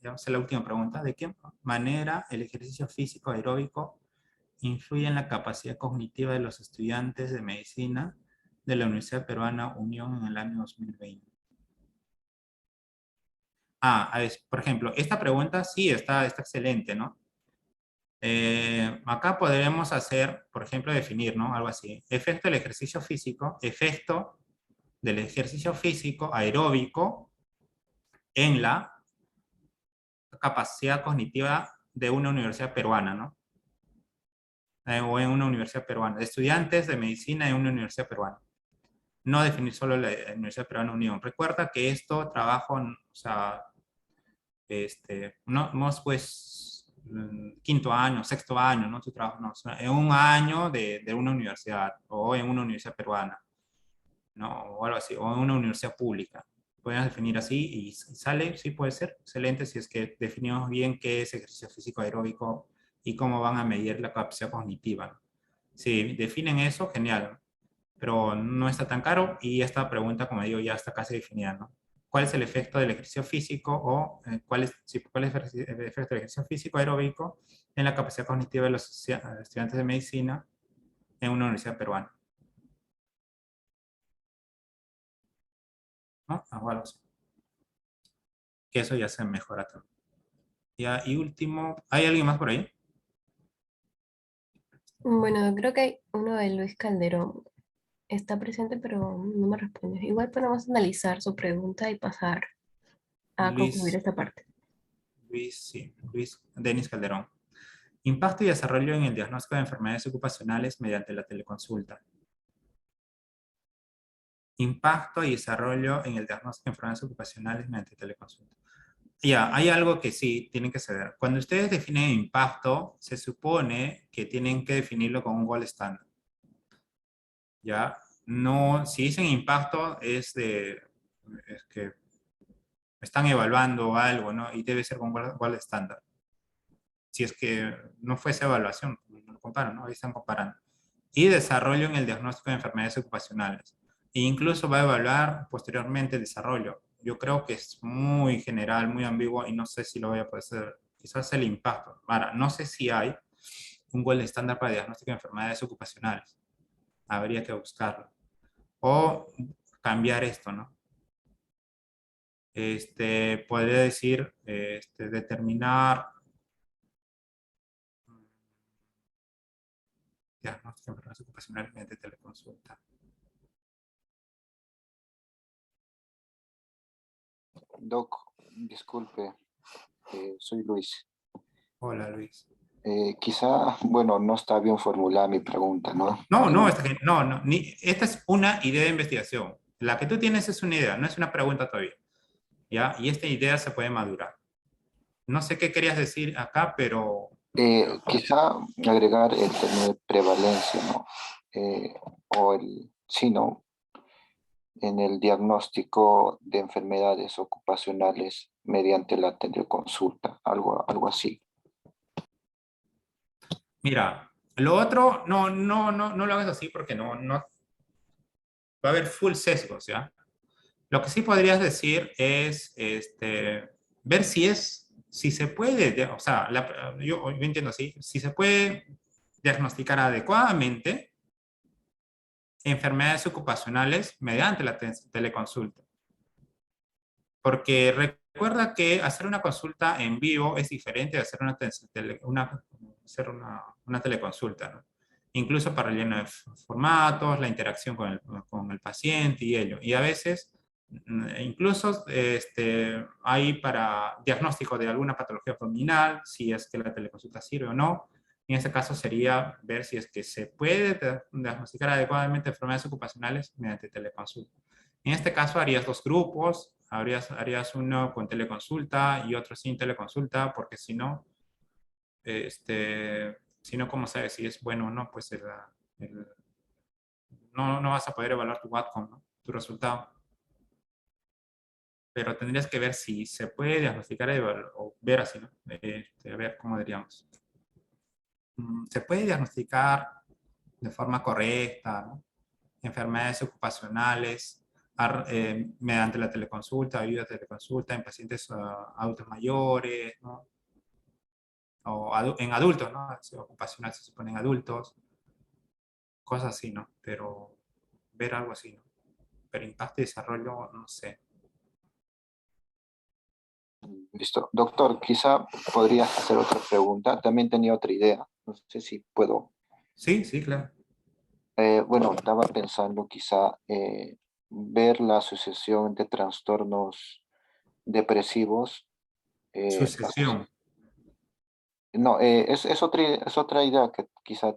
Vamos a la última pregunta. ¿De qué manera el ejercicio físico aeróbico influye en la capacidad cognitiva de los estudiantes de medicina de la Universidad Peruana Unión en el año 2020? Por ejemplo, esta pregunta sí está excelente, ¿no? Acá podríamos hacer, por ejemplo, definir, ¿no? Algo así. Efecto del ejercicio físico aeróbico en la capacidad cognitiva de una universidad peruana, ¿no? O en una universidad peruana. De estudiantes de medicina en una universidad peruana. No definir solo la Universidad Peruana Unión. Recuerda que esto trabajo, o sea, no es pues quinto año, sexto año, ¿no? Tu trabajo, no, o sea, en un año de una universidad o en una universidad peruana. ¿no? O algo así, o en una universidad pública. Podemos definir así y sale, sí puede ser, excelente, si es que definimos bien qué es ejercicio físico aeróbico y cómo van a medir la capacidad cognitiva, ¿no? Si definen eso, genial, pero no está tan caro y esta pregunta, como digo, ya está casi definida, ¿no? ¿Cuál es el efecto del ejercicio físico o cuál es el efecto del ejercicio físico aeróbico en la capacidad cognitiva de los estudiantes de medicina en una universidad peruana? ¿No? Ah, bueno, sí. Que eso ya se mejora también. Ya, y último, ¿hay alguien más por ahí? Bueno, creo que hay uno de Luis Calderón. Está presente, pero no me responde. Igual podemos analizar su pregunta y pasar a concluir Luis, esta parte. Sí, Luis Denis Calderón. Impacto y desarrollo en el diagnóstico de enfermedades ocupacionales mediante la teleconsulta. Impacto y desarrollo en el diagnóstico de enfermedades ocupacionales mediante teleconsulta. Ya, hay algo que sí tienen que saber. Cuando ustedes definen impacto, se supone que tienen que definirlo con un gold estándar. Ya, no, si dicen impacto es que están evaluando algo, ¿no? Y debe ser con gold estándar. Si es que no fuese evaluación, no lo comparan, ¿no? Ahí están comparando. Y desarrollo en el diagnóstico de enfermedades ocupacionales. E incluso va a evaluar posteriormente el desarrollo. Yo creo que es muy general, muy ambiguo y no sé si lo voy a poder hacer. Quizás el impacto. Ahora, no sé si hay un gold estándar para diagnóstico de enfermedades ocupacionales. Habría que buscarlo. O cambiar esto, ¿no? Podría decir, determinar diagnóstico de enfermedades ocupacionales mediante teleconsulta. Doc, disculpe, soy Luis. Hola, Luis. Quizá, bueno, no está bien formulada mi pregunta, ¿no? No, no, esta es una idea de investigación. La que tú tienes es una idea, no es una pregunta todavía, ¿ya? Y esta idea se puede madurar. No sé qué querías decir acá, pero Quizá agregar el término de prevalencia, ¿no? O sí, ¿no? En el diagnóstico de enfermedades ocupacionales mediante la teleconsulta, algo así. mira, lo otro, no lo hagas así porque no, va a haber full sesgos, ¿ya? Lo que sí podrías decir es, ver si se puede, o sea, yo entiendo así, si se puede diagnosticar adecuadamente enfermedades ocupacionales mediante la teleconsulta. Porque recuerda que hacer una consulta en vivo es diferente de hacer una teleconsulta, ¿no? Incluso para el lleno de formatos, la interacción con el paciente y ello. Y a veces, incluso hay para diagnóstico de alguna patología abdominal, si es que la teleconsulta sirve o no. En este caso sería ver si es que se puede diagnosticar adecuadamente enfermedades ocupacionales mediante teleconsulta. En este caso harías dos grupos, harías uno con teleconsulta y otro sin teleconsulta, porque si no, ¿cómo sabes si es bueno o no? Pues no vas a poder evaluar tu outcome, ¿no? Tu resultado. Pero tendrías que ver si se puede diagnosticar o ver así, ¿no? A ver cómo diríamos. Se puede diagnosticar de forma correcta, ¿no? Enfermedades ocupacionales mediante la teleconsulta, ayuda teleconsulta en pacientes adultos mayores, ¿no? O en adultos, ¿no? Ocupacional se supone en adultos, cosas así, ¿no? Pero ver algo así, ¿no? Pero impacto y desarrollo, no sé. Listo. Doctor, quizá podría hacer otra pregunta. También tenía otra idea. No sé si puedo. Sí, sí, claro. Bueno, estaba pensando quizá ver la asociación de trastornos depresivos. Sucesión. No, es otra idea que quizá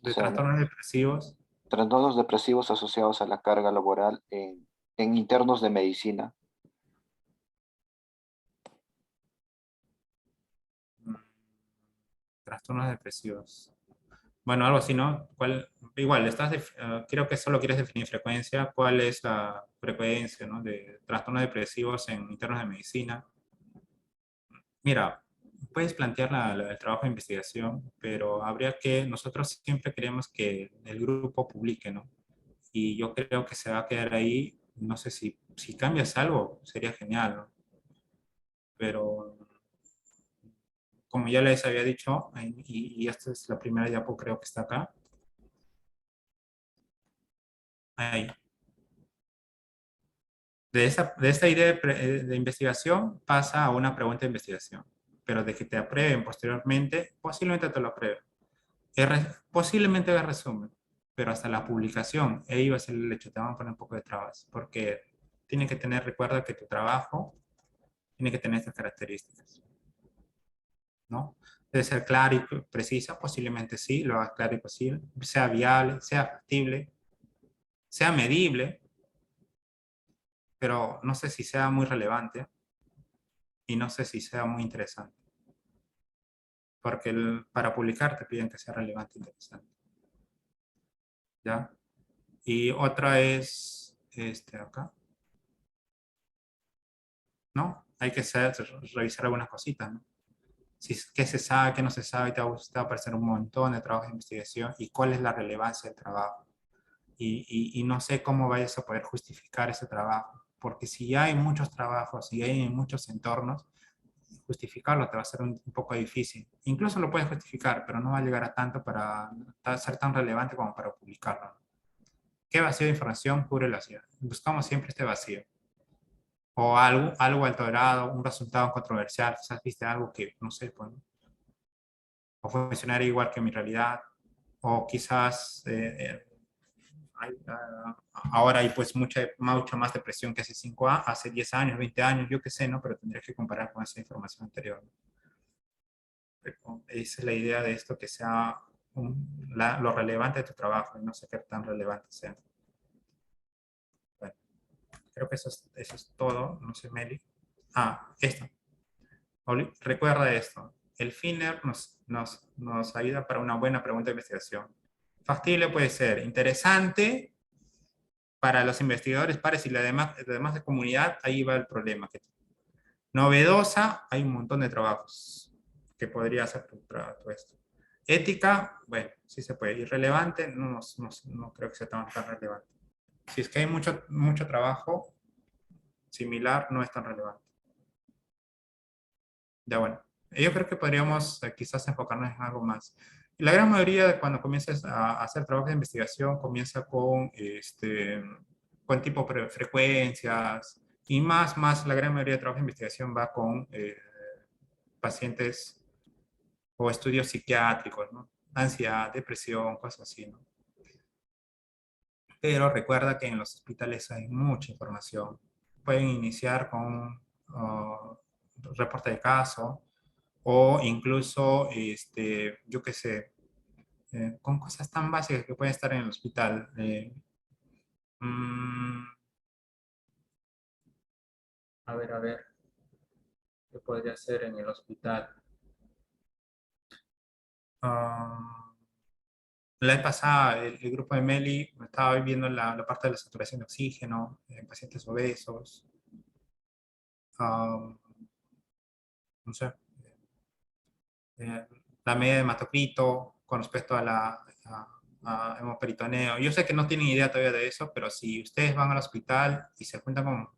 De sea, ¿no? trastornos depresivos. Trastornos depresivos asociados a la carga laboral en internos de medicina. mm, Trastornos depresivos. Bueno, algo así, ¿no? Igual, creo que solo quieres definir frecuencia. ¿Cuál es la frecuencia, ¿no? De trastornos depresivos en internos de medicina? Mira, puedes plantear el trabajo de investigación, pero nosotros siempre queremos que el grupo publique, ¿no? Y yo creo que se va a quedar ahí. No sé si cambias algo, sería genial, ¿no? Pero como ya les había dicho, y esta es la primera diapo, creo que está acá. Ahí. De esta idea de investigación pasa a una pregunta de investigación, pero de que te aprueben posteriormente, posiblemente te lo aprueben. Posiblemente haga resumen, pero hasta la publicación, ahí va a ser el hecho, te van a poner un poco de trabas, porque recuerda que tu trabajo tiene que tener estas características, ¿no? Debe ser claro y precisa, posiblemente sí, lo haga claro y posible, sea viable, sea factible, sea medible, pero no sé si sea muy relevante y no sé si sea muy interesante, porque para publicar te piden que sea relevante e interesante, ¿ya? Y otra es, acá, ¿no? Hay que revisar algunas cositas, ¿no? Qué se sabe, qué no se sabe, te va a aparecer un montón de trabajos de investigación y cuál es la relevancia del trabajo. Y no sé cómo vayas a poder justificar ese trabajo, porque si ya hay muchos trabajos y hay en muchos entornos, justificarlo te va a ser un poco difícil. Incluso lo puedes justificar, pero no va a llegar a tanto para ser tan relevante como para publicarlo. ¿Qué vacío de información cubre la ciudad? Buscamos siempre este vacío. O algo alterado, un resultado controversial, quizás viste algo que, no sé, pues, o funcionaría igual que mi realidad, o quizás ahora hay pues mucha más depresión que hace 5 años, hace 10 años, 20 años, yo qué sé, ¿no? Pero tendrías que comparar con esa información anterior. Esa es la idea de esto, que sea lo relevante de tu trabajo y no sé qué tan relevante sea. Bueno, creo que eso es todo, no sé, Meli. Esto. Recuerda esto, el FINER nos ayuda para una buena pregunta de investigación. Factible puede ser, interesante para los investigadores, pares y la demás de comunidad, ahí va el problema. Novedosa, hay un montón de trabajos que podría hacer todo esto. Ética, bueno, sí se puede. Irrelevante, no creo que sea tan relevante. Si es que hay mucho trabajo similar, no es tan relevante. Ya bueno, yo creo que podríamos quizás enfocarnos en algo más. La gran mayoría, cuando comienzas a hacer trabajo de investigación, comienza con tipo frecuencias, y más la gran mayoría de trabajo de investigación va con pacientes o estudios psiquiátricos, ¿no? Ansiedad, depresión, cosas así, ¿no? Pero recuerda que en los hospitales hay mucha información. Pueden iniciar con reporte de caso, o incluso, yo qué sé, con cosas tan básicas que pueden estar en el hospital. Mm, a ver, ¿qué podría ser en el hospital? Ah, la vez pasada, el grupo de Meli estaba viendo la parte de la saturación de oxígeno en pacientes obesos. Ah, no sé, eh, la media de hematocrito con respecto a hemoperitoneo. Yo sé que no tienen idea todavía de eso, pero si ustedes van al hospital y se juntan con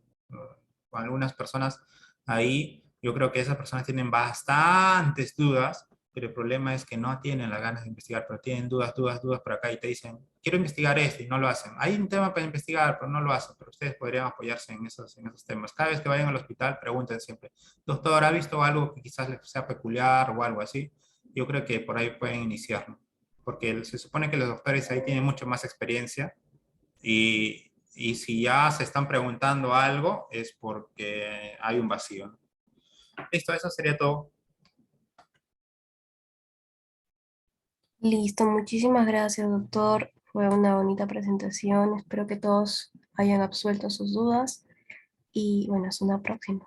algunas personas ahí, yo creo que esas personas tienen bastantes dudas, pero el problema es que no tienen las ganas de investigar, pero tienen dudas por acá y te dicen, quiero investigar esto y no lo hacen. Hay un tema para investigar, pero no lo hacen, pero ustedes podrían apoyarse en esos temas. Cada vez que vayan al hospital, pregunten siempre, doctor, ¿ha visto algo que quizás les sea peculiar o algo así? Yo creo que por ahí pueden iniciar, ¿no? Porque se supone que los doctores ahí tienen mucho más experiencia y si ya se están preguntando algo es porque hay un vacío, ¿no? Listo, eso sería todo. Listo, muchísimas gracias, doctor. Fue una bonita presentación. Espero que todos hayan absuelto sus dudas y bueno, hasta una próxima.